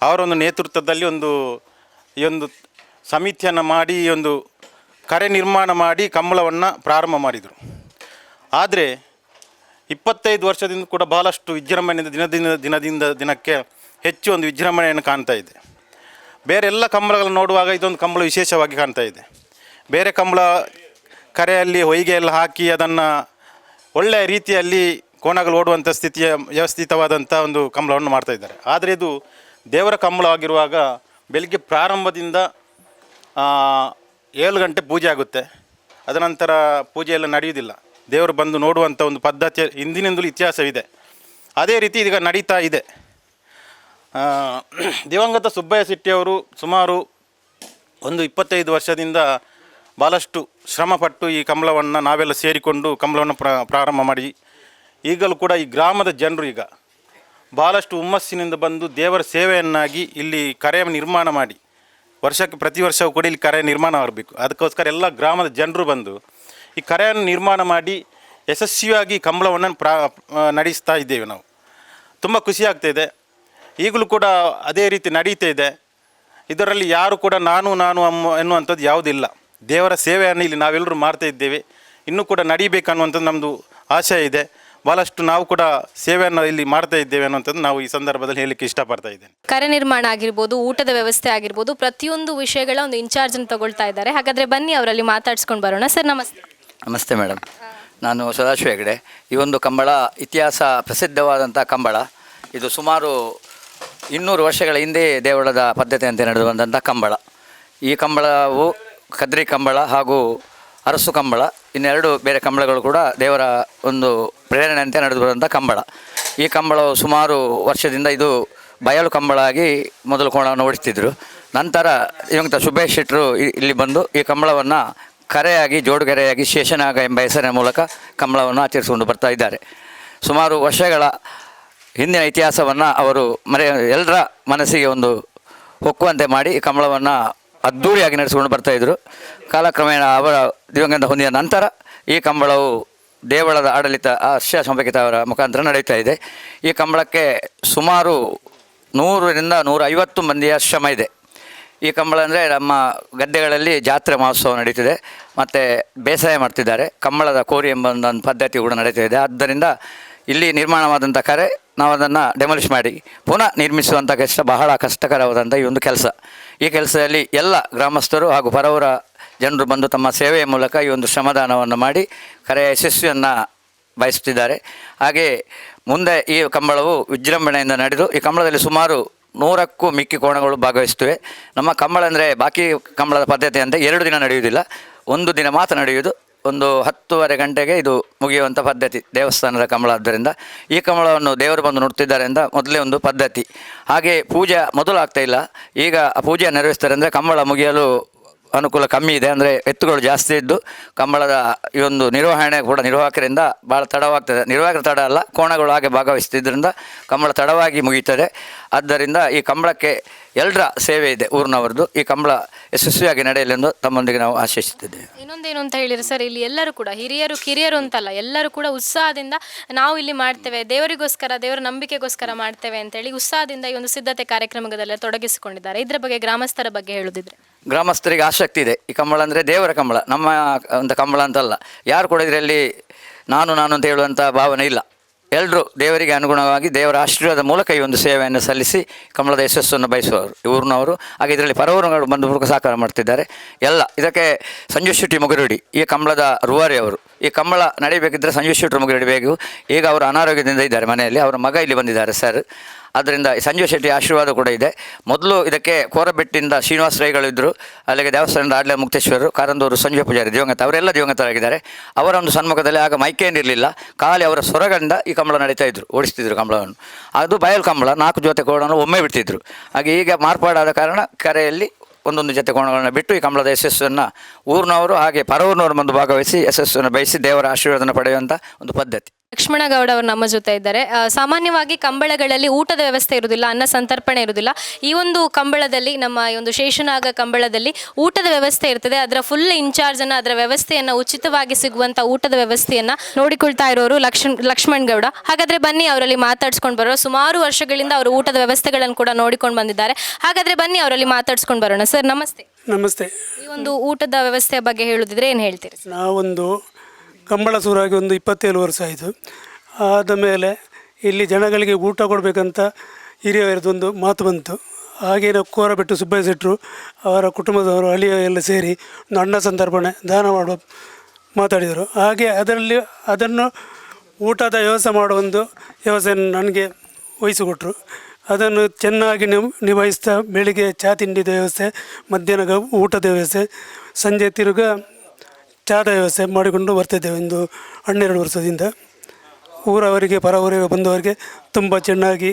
ಅವರೊಂದು ನೇತೃತ್ವದಲ್ಲಿ ಈ ಒಂದು ಸಮಿತಿಯನ್ನು ಮಾಡಿ ಒಂದು ಕರೆ ನಿರ್ಮಾಣ ಮಾಡಿ ಕಂಬಳವನ್ನು ಪ್ರಾರಂಭ ಮಾಡಿದರು. ಆದರೆ 25 ವರ್ಷದಿಂದ ಕೂಡ ಬಹಳಷ್ಟು ವಿಜೃಂಭಣೆಯಿಂದ ದಿನದಿಂದ ದಿನಕ್ಕೆ ಹೆಚ್ಚು ಒಂದು ವಿಜೃಂಭಣೆಯನ್ನು ಕಾಣ್ತಾ ಇದೆ. ಬೇರೆ ಎಲ್ಲ ಕಂಬಳಗಳನ್ನು ನೋಡುವಾಗ ಇದೊಂದು ಕಂಬಳ ವಿಶೇಷವಾಗಿ ಕಾಣ್ತಾ ಇದೆ. ಬೇರೆ ಕಂಬಳ ಕರೆಯಲ್ಲಿ ಹೊಯ್ಗೆ ಎಲ್ಲ ಹಾಕಿ ಅದನ್ನು ಒಳ್ಳೆಯ ರೀತಿಯಲ್ಲಿ ಕೋಣಗಳು ಓಡುವಂಥ ಸ್ಥಿತಿಯ ವ್ಯವಸ್ಥಿತವಾದಂಥ ಒಂದು ಕಂಬಳವನ್ನು ಮಾಡ್ತಾ ಇದ್ದಾರೆ. ಆದರೆ ಇದು ದೇವರ ಕಂಬಳವಾಗಿರುವಾಗ ಬೆಳಿಗ್ಗೆ ಪ್ರಾರಂಭದಿಂದ 7 ಗಂಟೆ ಪೂಜೆ ಆಗುತ್ತೆ. ಅದನಂತರ ಪೂಜೆ ಎಲ್ಲ ನಡೆಯುವುದಿಲ್ಲ. ದೇವರು ಬಂದು ನೋಡುವಂಥ ಒಂದು ಪದ್ಧತಿ ಹಿಂದಿನಿಂದಲೂ ಇತಿಹಾಸವಿದೆ. ಅದೇ ರೀತಿ ಈಗ ನಡೀತಾ ಇದೆ. ದಿವಂಗತ ಸುಬ್ಬಯ್ಯ ಶೆಟ್ಟಿಯವರು ಸುಮಾರು ಒಂದು 25 ವರ್ಷದಿಂದ ಭಾಳಷ್ಟು ಶ್ರಮಪಟ್ಟು ಈ ಕಂಬಳವನ್ನು ನಾವೆಲ್ಲ ಸೇರಿಕೊಂಡು ಕಂಬಳವನ್ನು ಪ್ರಾರಂಭ ಮಾಡಿ ಈಗಲೂ ಕೂಡ ಈ ಗ್ರಾಮದ ಜನರು ಈಗ ಭಾಳಷ್ಟು ಹುಮ್ಮಸ್ಸಿನಿಂದ ಬಂದು ದೇವರ ಸೇವೆಯನ್ನಾಗಿ ಇಲ್ಲಿ ಕರೆಯನ್ನು ನಿರ್ಮಾಣ ಮಾಡಿ ವರ್ಷಕ್ಕೆ ಪ್ರತಿ ವರ್ಷವೂ ಕೂಡ ಇಲ್ಲಿ ಕರೆ ನಿರ್ಮಾಣ ಆಗಬೇಕು. ಅದಕ್ಕೋಸ್ಕರ ಎಲ್ಲ ಗ್ರಾಮದ ಜನರು ಬಂದು ಈ ಕರೆಯನ್ನು ನಿರ್ಮಾಣ ಮಾಡಿ ಯಶಸ್ವಿಯಾಗಿ ಕಂಬಳವನ್ನು ನಡೆಸ್ತಾ ಇದ್ದೇವೆ. ನಾವು ತುಂಬ ಖುಷಿಯಾಗ್ತಾಯಿದೆ. ಈಗಲೂ ಕೂಡ ಅದೇ ರೀತಿ ನಡೀತಾ ಇದೆ. ಇದರಲ್ಲಿ ಯಾರು ಕೂಡ ನಾನು ಎನ್ನುವಂಥದ್ದು ಯಾವುದಿಲ್ಲ. ದೇವರ ಸೇವೆಯನ್ನು ಇಲ್ಲಿ ನಾವೆಲ್ಲರೂ ಮಾಡ್ತಾ ಇದ್ದೇವೆ. ಇನ್ನೂ ಕೂಡ ನಡೀಬೇಕನ್ನುವಂಥದ್ದು ನಮ್ಮದು ಆಶಯ ಇದೆ. ಭಾಳಷ್ಟು ನಾವು ಕೂಡ ಸೇವೆಯನ್ನು ಇಲ್ಲಿ ಮಾಡ್ತಾ ಇದ್ದೇವೆ ಅನ್ನುವಂಥದ್ದು ನಾವು ಈ ಸಂದರ್ಭದಲ್ಲಿ ಹೇಳಲಿಕ್ಕೆ ಇಷ್ಟಪಡ್ತಾ ಇದ್ದೇನೆ. ಕರೆ ನಿರ್ಮಾಣ ಆಗಿರ್ಬೋದು, ಊಟದ ವ್ಯವಸ್ಥೆ ಆಗಿರ್ಬೋದು, ಪ್ರತಿಯೊಂದು ವಿಷಯಗಳ ಒಂದು ಇನ್ಚಾರ್ಜನ್ನು ತಗೊಳ್ತಾ ಇದ್ದಾರೆ. ಹಾಗಾದರೆ ಬನ್ನಿ ಅವರಲ್ಲಿ ಮಾತಾಡ್ಸ್ಕೊಂಡು ಬರೋಣ. ಸರ್ ನಮಸ್ತೆ. ನಮಸ್ತೆ ಮೇಡಮ್, ನಾನು ಸದಾಶಿವ ಹೆಗಡೆ. ಈ ಒಂದು ಕಂಬಳ ಇತಿಹಾಸ ಪ್ರಸಿದ್ಧವಾದಂಥ ಕಂಬಳ. ಇದು ಸುಮಾರು 200 ವರ್ಷಗಳ ಹಿಂದೆ ದೇವಳದ ಪದ್ಧತಿಯಂತೆ ನಡೆದು ಬಂದಂಥ ಕಂಬಳ. ಈ ಕಂಬಳವು ಕದ್ರಿ ಕಂಬಳ ಹಾಗೂ ಅರಸು ಕಂಬಳ, ಇನ್ನೆರಡು ಬೇರೆ ಕಂಬಳಗಳು ಕೂಡ ದೇವರ ಒಂದು ಪ್ರೇರಣೆಯಂತೆ ನಡೆದು ಬರುವಂಥ ಕಂಬಳ. ಈ ಕಂಬಳವು ಸುಮಾರು ವರ್ಷದಿಂದ ಇದು ಬಯಲು ಕಂಬಳ ಆಗಿ ಮೊದಲು ಕೋಣವನ್ನು ಓಡಿಸ್ತಿದ್ರು. ನಂತರ ದಿವಂಗತ ಸುಬ್ಬಯ್ಯ ಶೆಟ್ಟರು ಇಲ್ಲಿ ಬಂದು ಈ ಕಂಬಳವನ್ನು ಕರೆಯಾಗಿ ಜೋಡುಗೆರೆಯಾಗಿ ಶೇಷನಾಗ ಎಂಬ ಹೆಸರಿನ ಮೂಲಕ ಕಂಬಳವನ್ನು ಆಚರಿಸಿಕೊಂಡು ಬರ್ತಾ ಇದ್ದಾರೆ. ಸುಮಾರು ವರ್ಷಗಳ ಹಿಂದಿನ ಇತಿಹಾಸವನ್ನು ಅವರು ಎಲ್ಲರ ಮನಸ್ಸಿಗೆ ಒಂದು ಹೊಕ್ಕುವಂತೆ ಮಾಡಿ ಈ ಕಂಬಳವನ್ನು ಅದ್ಧೂರಿಯಾಗಿ ನಡೆಸಿಕೊಂಡು ಬರ್ತಾಯಿದ್ರು. ಕಾಲಕ್ರಮೇಣ ಅವರ ದಿವಂಗತ ಹೊಂದಿದ ನಂತರ ಈ ಕಂಬಳವು ದೇವಳದ ಆಡಳಿತ ಹರ್ಷ ಸಂಪರ್ಕಿತ ಅವರ ಮುಖಾಂತರ ನಡೀತಾ ಇದೆ. ಈ ಕಂಬಳಕ್ಕೆ ಸುಮಾರು 100ರಿಂದ 150 ಮಂದಿಯ ಶ್ರಮ ಇದೆ. ಈ ಕಂಬಳ ಅಂದರೆ ನಮ್ಮ ಗದ್ದೆಗಳಲ್ಲಿ ಜಾತ್ರೆ ಮಹೋತ್ಸವ ನಡೀತಿದೆ ಮತ್ತು ಬೇಸಾಯ ಮಾಡ್ತಿದ್ದಾರೆ. ಕಂಬಳದ ಕೋರಿ ಎಂಬ ಒಂದು ಪದ್ಧತಿ ಕೂಡ ನಡೀತಾ ಇದೆ. ಆದ್ದರಿಂದ ಇಲ್ಲಿ ನಿರ್ಮಾಣವಾದಂಥ ಕರೆ ನಾವು ಅದನ್ನು ಡೆಮಾಲಿಷ್ ಮಾಡಿ ಪುನಃ ನಿರ್ಮಿಸುವಂಥ ಬಹಳ ಕಷ್ಟಕರವಾದಂಥ ಈ ಒಂದು ಕೆಲಸ. ಈ ಕೆಲಸದಲ್ಲಿ ಎಲ್ಲ ಗ್ರಾಮಸ್ಥರು ಹಾಗೂ ಪರವರ ಜನರು ಬಂದು ತಮ್ಮ ಸೇವೆಯ ಮೂಲಕ ಈ ಒಂದು ಶ್ರಮದಾನವನ್ನು ಮಾಡಿ ಕರೆಯ ಯಶಸ್ವಿಯನ್ನು ಬಯಸುತ್ತಿದ್ದಾರೆ. ಹಾಗೆ ಮುಂದೆ ಈ ಕಂಬಳವು ವಿಜೃಂಭಣೆಯಿಂದ ನಡೆದು ಈ ಕಂಬಳದಲ್ಲಿ ಸುಮಾರು 100ಕ್ಕೂ ಮಿಕ್ಕಿ ಕೋಣಗಳು ಭಾಗವಹಿಸುತ್ತವೆ. ನಮ್ಮ ಕಂಬಳ ಅಂದರೆ ಬಾಕಿ ಕಂಬಳದ ಪದ್ಧತಿಯಂತೆ 2 ದಿನ ನಡೆಯುವುದಿಲ್ಲ, 1 ದಿನ ಮಾತ್ರ ನಡೆಯುವುದು. ಒಂದು 10:30 ಗಂಟೆಗೆ ಇದು ಮುಗಿಯುವಂಥ ಪದ್ಧತಿ ದೇವಸ್ಥಾನದ ಕಂಬಳ. ಆದ್ದರಿಂದ ಈ ಕಂಬಳವನ್ನು ದೇವರು ಬಂದು ನೋಡ್ತಿದ್ದಾರೆ ಅಂತ ಮೊದಲೇ ಒಂದು ಪದ್ಧತಿ. ಹಾಗೆ ಪೂಜೆ ಮೊದಲು ಆಗ್ತಾಯಿಲ್ಲ, ಈಗ ಪೂಜೆ ನೆರವೇರಿಸ್ತಾರೆ. ಅಂದರೆ ಕಂಬಳ ಮುಗಿಯಲು ಅನುಕೂಲ ಕಮ್ಮಿ ಇದೆ. ಅಂದರೆ ಎತ್ತುಗಳು ಜಾಸ್ತಿ ಇದ್ದು ಕಂಬಳದ ಈ ಒಂದು ನಿರ್ವಹಣೆ ಕೂಡ ನಿರ್ವಾಹಕರಿಂದ ಭಾಳ ತಡವಾಗ್ತದೆ. ನಿರ್ವಾಹಕರ ತಡ ಅಲ್ಲ, ಕೋಣಗಳು ಹಾಗೆ ಭಾಗವಹಿಸ್ತಿದ್ದರಿಂದ ಕಂಬಳ ತಡವಾಗಿ ಮುಗಿಯುತ್ತದೆ. ಆದ್ದರಿಂದ ಈ ಕಂಬಳಕ್ಕೆ ಎಲ್ಲರ ಸೇವೆ ಇದೆ ಊರಿನವರದ್ದು. ಈ ಕಂಬಳ ಯಶಸ್ವಿಯಾಗಿ ನಡೆಯಲೆಂದು ತಮ್ಮೊಂದಿಗೆ ನಾವು ಆಶಿಸುತ್ತಿದ್ದೇವೆ. ಇನ್ನೊಂದೇನು ಅಂತ ಹೇಳಿದ್ರೆ ಸರ್, ಇಲ್ಲಿ ಎಲ್ಲರೂ ಕೂಡ ಹಿರಿಯರು ಕಿರಿಯರು ಅಂತಲ್ಲ, ಎಲ್ಲರೂ ಕೂಡ ಉತ್ಸಾಹದಿಂದ ನಾವು ಇಲ್ಲಿ ಮಾಡ್ತೇವೆ, ದೇವರಿಗೋಸ್ಕರ ದೇವರ ನಂಬಿಕೆಗೋಸ್ಕರ ಮಾಡ್ತೇವೆ ಅಂತೇಳಿ ಉತ್ಸಾಹದಿಂದ ಈ ಒಂದು ಸಿದ್ಧತೆ ಕಾರ್ಯಕ್ರಮದಲ್ಲ ತೊಡಗಿಸಿಕೊಂಡಿದ್ದಾರೆ. ಇದರ ಬಗ್ಗೆ ಗ್ರಾಮಸ್ಥರ ಬಗ್ಗೆ ಹೇಳೋದಿದ್ರೆ? ಗ್ರಾಮಸ್ಥರಿಗೆ ಆಸಕ್ತಿ ಇದೆ. ಈ ಕಂಬಳ ಅಂದರೆ ದೇವರ ಕಂಬಳ, ನಮ್ಮ ಒಂದು ಕಂಬಳ ಅಂತಲ್ಲ. ಯಾರು ಕೂಡ ಇದರಲ್ಲಿ ನಾನು ಅಂತ ಹೇಳುವಂಥ ಭಾವನೆ ಇಲ್ಲ. ಎಲ್ಲರೂ ದೇವರಿಗೆ ಅನುಗುಣವಾಗಿ ದೇವರ ಆಶೀರ್ವಾದ ಮೂಲಕ ಈ ಒಂದು ಸೇವೆಯನ್ನು ಸಲ್ಲಿಸಿ ಕಂಬಳದ ಯಶಸ್ಸನ್ನು ಬಯಸುವವರು ಊರಿನವರು. ಹಾಗೆ ಇದರಲ್ಲಿ ಪರವರುಗಳು ಬಂದು ಮೂಲಕ ಸಹಕಾರ ಮಾಡ್ತಿದ್ದಾರೆ. ಎಲ್ಲ ಇದಕ್ಕೆ ಸಂಜು ಶೆಟ್ಟಿ ಮುಗಿರಡಿ ಈ ಕಂಬಳದ ರೂವಾರಿ ಅವರು. ಈ ಕಂಬಳ ನಡೀಬೇಕಿದ್ದರೆ ಸಂಜು ಶೆಟ್ಟಿ ಮುಗಿರಡಿ ಬೇಕು. ಈಗ ಅವರು ಅನಾರೋಗ್ಯದಿಂದ ಇದ್ದಾರೆ ಮನೆಯಲ್ಲಿ, ಅವರ ಮಗ ಇಲ್ಲಿ ಬಂದಿದ್ದಾರೆ ಸರ್. ಆದ್ದರಿಂದ ಸಂಜೀವ್ ಶೆಟ್ಟಿ ಆಶೀರ್ವಾದ ಕೂಡ ಇದೆ. ಮೊದಲು ಇದಕ್ಕೆ ಕೋರಬೆಟ್ಟಿಂದ ಶ್ರೀನಿವಾಸ ರೈಗಳು ಇದ್ದರು, ಅಲ್ಲಿಗೆ ದೇವಸ್ಥಾನದ ಆಡ್ಲ ಮುಕ್ತೇಶ್ವರರು, ಕಾರಂದೂರು ಸಂಜೀವ ಪೂಜಾರಿ ದಿವಂಗತ, ಅವರೆಲ್ಲ ದಿವಂಗತರಾಗಿದ್ದಾರೆ. ಅವರ ಒಂದು ಸನ್ಮುಖದಲ್ಲಿ ಆಗ ಮೈಕೇನಿರಲಿಲ್ಲ, ಖಾಲಿ ಅವರ ಸ್ವರಗಳಿಂದ ಈ ಕಂಬಳ ನಡೀತಾ ಇದ್ರು, ಓಡಿಸ್ತಿದ್ರು ಕಂಬಳವನ್ನು. ಅದು ಬಯಲು ಕಂಬಳ, 4 ಜೊತೆ ಕೋಣವನ್ನು ಒಮ್ಮೆ ಬಿಡ್ತಿದ್ರು. ಹಾಗೆ ಈಗ ಮಾರ್ಪಾಡಾದ ಕಾರಣ ಕರೆಯಲ್ಲಿ 1 ಜೊತೆ ಕೋಣಗಳನ್ನು ಬಿಟ್ಟು ಈ ಕಂಬಳದ ಯಶಸ್ಸನ್ನು ಊರಿನವರು ಹಾಗೆ ಪರವೂರಿನವರು ಬಂದು ಭಾಗವಹಿಸಿ ಯಶಸ್ಸನ್ನು ಬಯಸಿ ದೇವರ ಆಶೀರ್ವಾದನ ಪಡೆಯುವಂಥ ಒಂದು ಪದ್ಧತಿ. ಲಕ್ಷ್ಮಣಗೌಡ ಅವರು ನಮ್ಮ ಜೊತೆ ಇದ್ದಾರೆ. ಸಾಮಾನ್ಯವಾಗಿ ಕಂಬಳಗಳಲ್ಲಿ ಊಟದ ವ್ಯವಸ್ಥೆ ಇರುವುದಿಲ್ಲ, ಅನ್ನ ಸಂತರ್ಪಣೆ ಇರುವುದಿಲ್ಲ. ಈ ಒಂದು ಕಂಬಳದಲ್ಲಿ, ನಮ್ಮ ಈ ಒಂದು ಶೇಷನಾಗ ಕಂಬಳದಲ್ಲಿ ಊಟದ ವ್ಯವಸ್ಥೆ ಇರ್ತದೆ. ಅದರ ಫುಲ್ ಇನ್ಚಾರ್ಜನ್ನು, ಅದರ ವ್ಯವಸ್ಥೆಯನ್ನು, ಉಚಿತವಾಗಿ ಸಿಗುವಂಥ ಊಟದ ವ್ಯವಸ್ಥೆಯನ್ನು ನೋಡಿಕೊಳ್ತಾ ಇರೋರು ಲಕ್ಷ್ಮಣ್ ಗೌಡ. ಹಾಗಾದರೆ ಬನ್ನಿ ಅವರಲ್ಲಿ ಮಾತಾಡ್ಸ್ಕೊಂಡು ಬರೋರು. ಸುಮಾರು ವರ್ಷಗಳಿಂದ ಅವರು ಊಟದ ವ್ಯವಸ್ಥೆಗಳನ್ನು ಕೂಡ ನೋಡಿಕೊಂಡು ಬಂದಿದ್ದಾರೆ. ಹಾಗಾದರೆ ಬನ್ನಿ ಅವರಲ್ಲಿ ಮಾತಾಡ್ಸ್ಕೊಂಡು ಬರೋಣ. ಸರ್ ನಮಸ್ತೆ. ನಮಸ್ತೆ. ಈ ಒಂದು ಊಟದ ವ್ಯವಸ್ಥೆಯ ಬಗ್ಗೆ ಹೇಳುದಿದ್ರೆ ಏನು ಹೇಳ್ತೀರಿ? ನಾವೊಂದು ಕಂಬಳ ಶುರುವಾಗಿ ಒಂದು 27 ವರ್ಷ ಆಯಿತು. ಆದ ಮೇಲೆ ಇಲ್ಲಿ ಜನಗಳಿಗೆ ಊಟ ಕೊಡಬೇಕಂತ ಹಿರಿಯರದೊಂದು ಮಾತು ಬಂತು. ಹಾಗೆಯೇ ಕೋರಬೆಟ್ಟು ಸುಬ್ಬಯ್ಯ ಶೆಟ್ಟರು ಅವರ ಕುಟುಂಬದವರು ಅಳಿಯ ಎಲ್ಲ ಸೇರಿ ಒಂದು ಅನ್ನ ಸಂತರ್ಪಣೆ ದಾನ ಮಾಡುವ ಮಾತಾಡಿದರು. ಹಾಗೆ ಅದನ್ನು ಊಟದ ವ್ಯವಸ್ಥೆ ಮಾಡುವ ಒಂದು ವ್ಯವಸ್ಥೆಯನ್ನು ನನಗೆ ವಹಿಸಿಕೊಟ್ರು. ಅದನ್ನು ಚೆನ್ನಾಗಿ ನಿಭಾಯಿಸ್ತಾ ಬೆಳಿಗ್ಗೆ ಚಹಾ ತಿಂಡಿದ ವ್ಯವಸ್ಥೆ, ಮಧ್ಯಾಹ್ನ ಊಟದ ವ್ಯವಸ್ಥೆ, ಸಂಜೆ ತಿರುಗ ಚಹಾದ ವ್ಯವಸ್ಥೆ ಮಾಡಿಕೊಂಡು ಬರ್ತಿದ್ದೇವೆ. ಒಂದು 12 ವರ್ಷದಿಂದ ಊರವರಿಗೆ ಪರವರಿಗೆ ಬಂದವರಿಗೆ ತುಂಬ ಚೆನ್ನಾಗಿ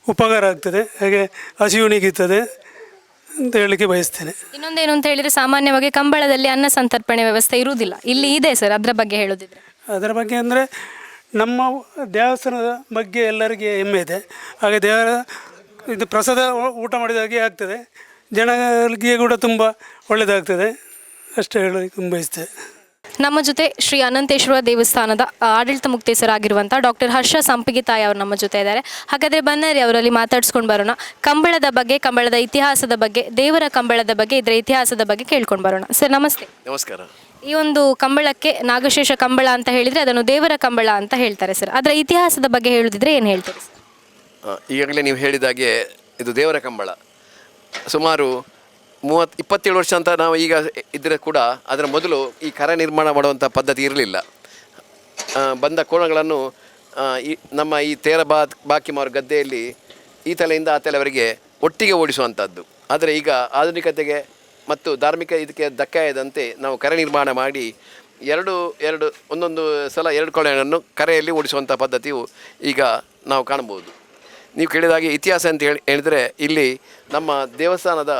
ಉಪಕಾರ ಆಗ್ತದೆ, ಹಾಗೆ ಹಸಿವು ನೀಗುತ್ತದೆ ಅಂತ ಹೇಳಲಿಕ್ಕೆ ಬಯಸ್ತೇನೆ. ಇನ್ನೊಂದೇನು ಅಂತ ಹೇಳಿದರೆ, ಸಾಮಾನ್ಯವಾಗಿ ಕಂಬಳದಲ್ಲಿ ಅನ್ನ ಸಂತರ್ಪಣೆ ವ್ಯವಸ್ಥೆ ಇರುವುದಿಲ್ಲ, ಇಲ್ಲಿ ಇದೆ ಸರ್, ಅದರ ಬಗ್ಗೆ ಹೇಳೋದಿದ್ರೆ? ಅದರ ಬಗ್ಗೆ ಅಂದರೆ ನಮ್ಮ ದೇವಸ್ಥಾನದ ಬಗ್ಗೆ ಎಲ್ಲರಿಗೆ ಹೆಮ್ಮೆ ಇದೆ. ಹಾಗೆ ದೇವರ ಇದು ಪ್ರಸಾದ ಊಟ ಮಾಡಿದಾಗೆ ಆಗ್ತದೆ, ಜನಗಳಿಗೆ ಕೂಡ ತುಂಬ ಒಳ್ಳೆಯದಾಗ್ತದೆ, ಅಷ್ಟೇ ಹೇಳಲಿಕ್ಕೆ ಬಯಸ್ತೇವೆ. ನಮ್ಮ ಜೊತೆ ಶ್ರೀ ಅನಂತೇಶ್ವರ ದೇವಸ್ಥಾನದ ಆಡಳಿತ ಮುಕ್ತೇಸರಾಗಿರುವಂಥ ಡಾಕ್ಟರ್ ಹರ್ಷ ಸಂಪಿಗಿತಾಯಿ ಅವರು ನಮ್ಮ ಜೊತೆ ಇದ್ದಾರೆ. ಹಾಗಾದರೆ ಬನ್ನರಿ ಅವರಲ್ಲಿ ಮಾತಾಡ್ಸ್ಕೊಂಡು ಬರೋಣ. ಕಂಬಳದ ಬಗ್ಗೆ, ಕಂಬಳದ ಇತಿಹಾಸದ ಬಗ್ಗೆ, ದೇವರ ಕಂಬಳದ ಬಗ್ಗೆ, ಇದರ ಇತಿಹಾಸದ ಬಗ್ಗೆ ಕೇಳ್ಕೊಂಡು ಬರೋಣ. ಸರ್ ನಮಸ್ತೆ. ನಮಸ್ಕಾರ. ಈ ಒಂದು ಕಂಬಳಕ್ಕೆ ನಾಗಶೇಷ ಕಂಬಳ ಅಂತ ಹೇಳಿದರೆ ಅದನ್ನು ದೇವರ ಕಂಬಳ ಅಂತ ಹೇಳ್ತಾರೆ ಸರ್. ಅದರ ಇತಿಹಾಸದ ಬಗ್ಗೆ ಹೇಳೋದಿದ್ರೆ ಏನು ಹೇಳ್ತೀರಿ ಸರ್? ಈಗಾಗಲೇ ನೀವು ಹೇಳಿದಾಗೆ ಇದು ದೇವರ ಕಂಬಳ. ಸುಮಾರು 27 ವರ್ಷ ಅಂತ ನಾವು ಈಗ ಇದ್ದರೆ ಕೂಡ ಅದರ ಮೊದಲು ಈ ಕರ ನಿರ್ಮಾಣ ಮಾಡುವಂಥ ಪದ್ಧತಿ ಇರಲಿಲ್ಲ. ಬಂದ ಕೋಣಗಳನ್ನು ನಮ್ಮ ಈ ಬಾಕಿಮಾರು ಗದ್ದೆಯಲ್ಲಿ ಈ ತಲೆಯಿಂದ ಆ ತಲೆವರೆಗೆ ಒಟ್ಟಿಗೆ ಓಡಿಸುವಂಥದ್ದು. ಆದರೆ ಈಗ ಆಧುನಿಕತೆಗೆ ಮತ್ತು ಧಾರ್ಮಿಕ ಇದಕ್ಕೆ ಧಕ್ಕಾಯದಂತೆ ನಾವು ಕರೆ ನಿರ್ಮಾಣ ಮಾಡಿ ಒಂದೊಂದು ಸಲ 2 ಕೊಳೆಗಳನ್ನು ಕರೆಯಲ್ಲಿ ಓಡಿಸುವಂಥ ಪದ್ಧತಿಯು ಈಗ ನಾವು ಕಾಣ್ಬೋದು. ನೀವು ಕೇಳಿದಾಗೆ ಇತಿಹಾಸ ಅಂತ ಹೇಳಿದರೆ, ಇಲ್ಲಿ ನಮ್ಮ ದೇವಸ್ಥಾನದ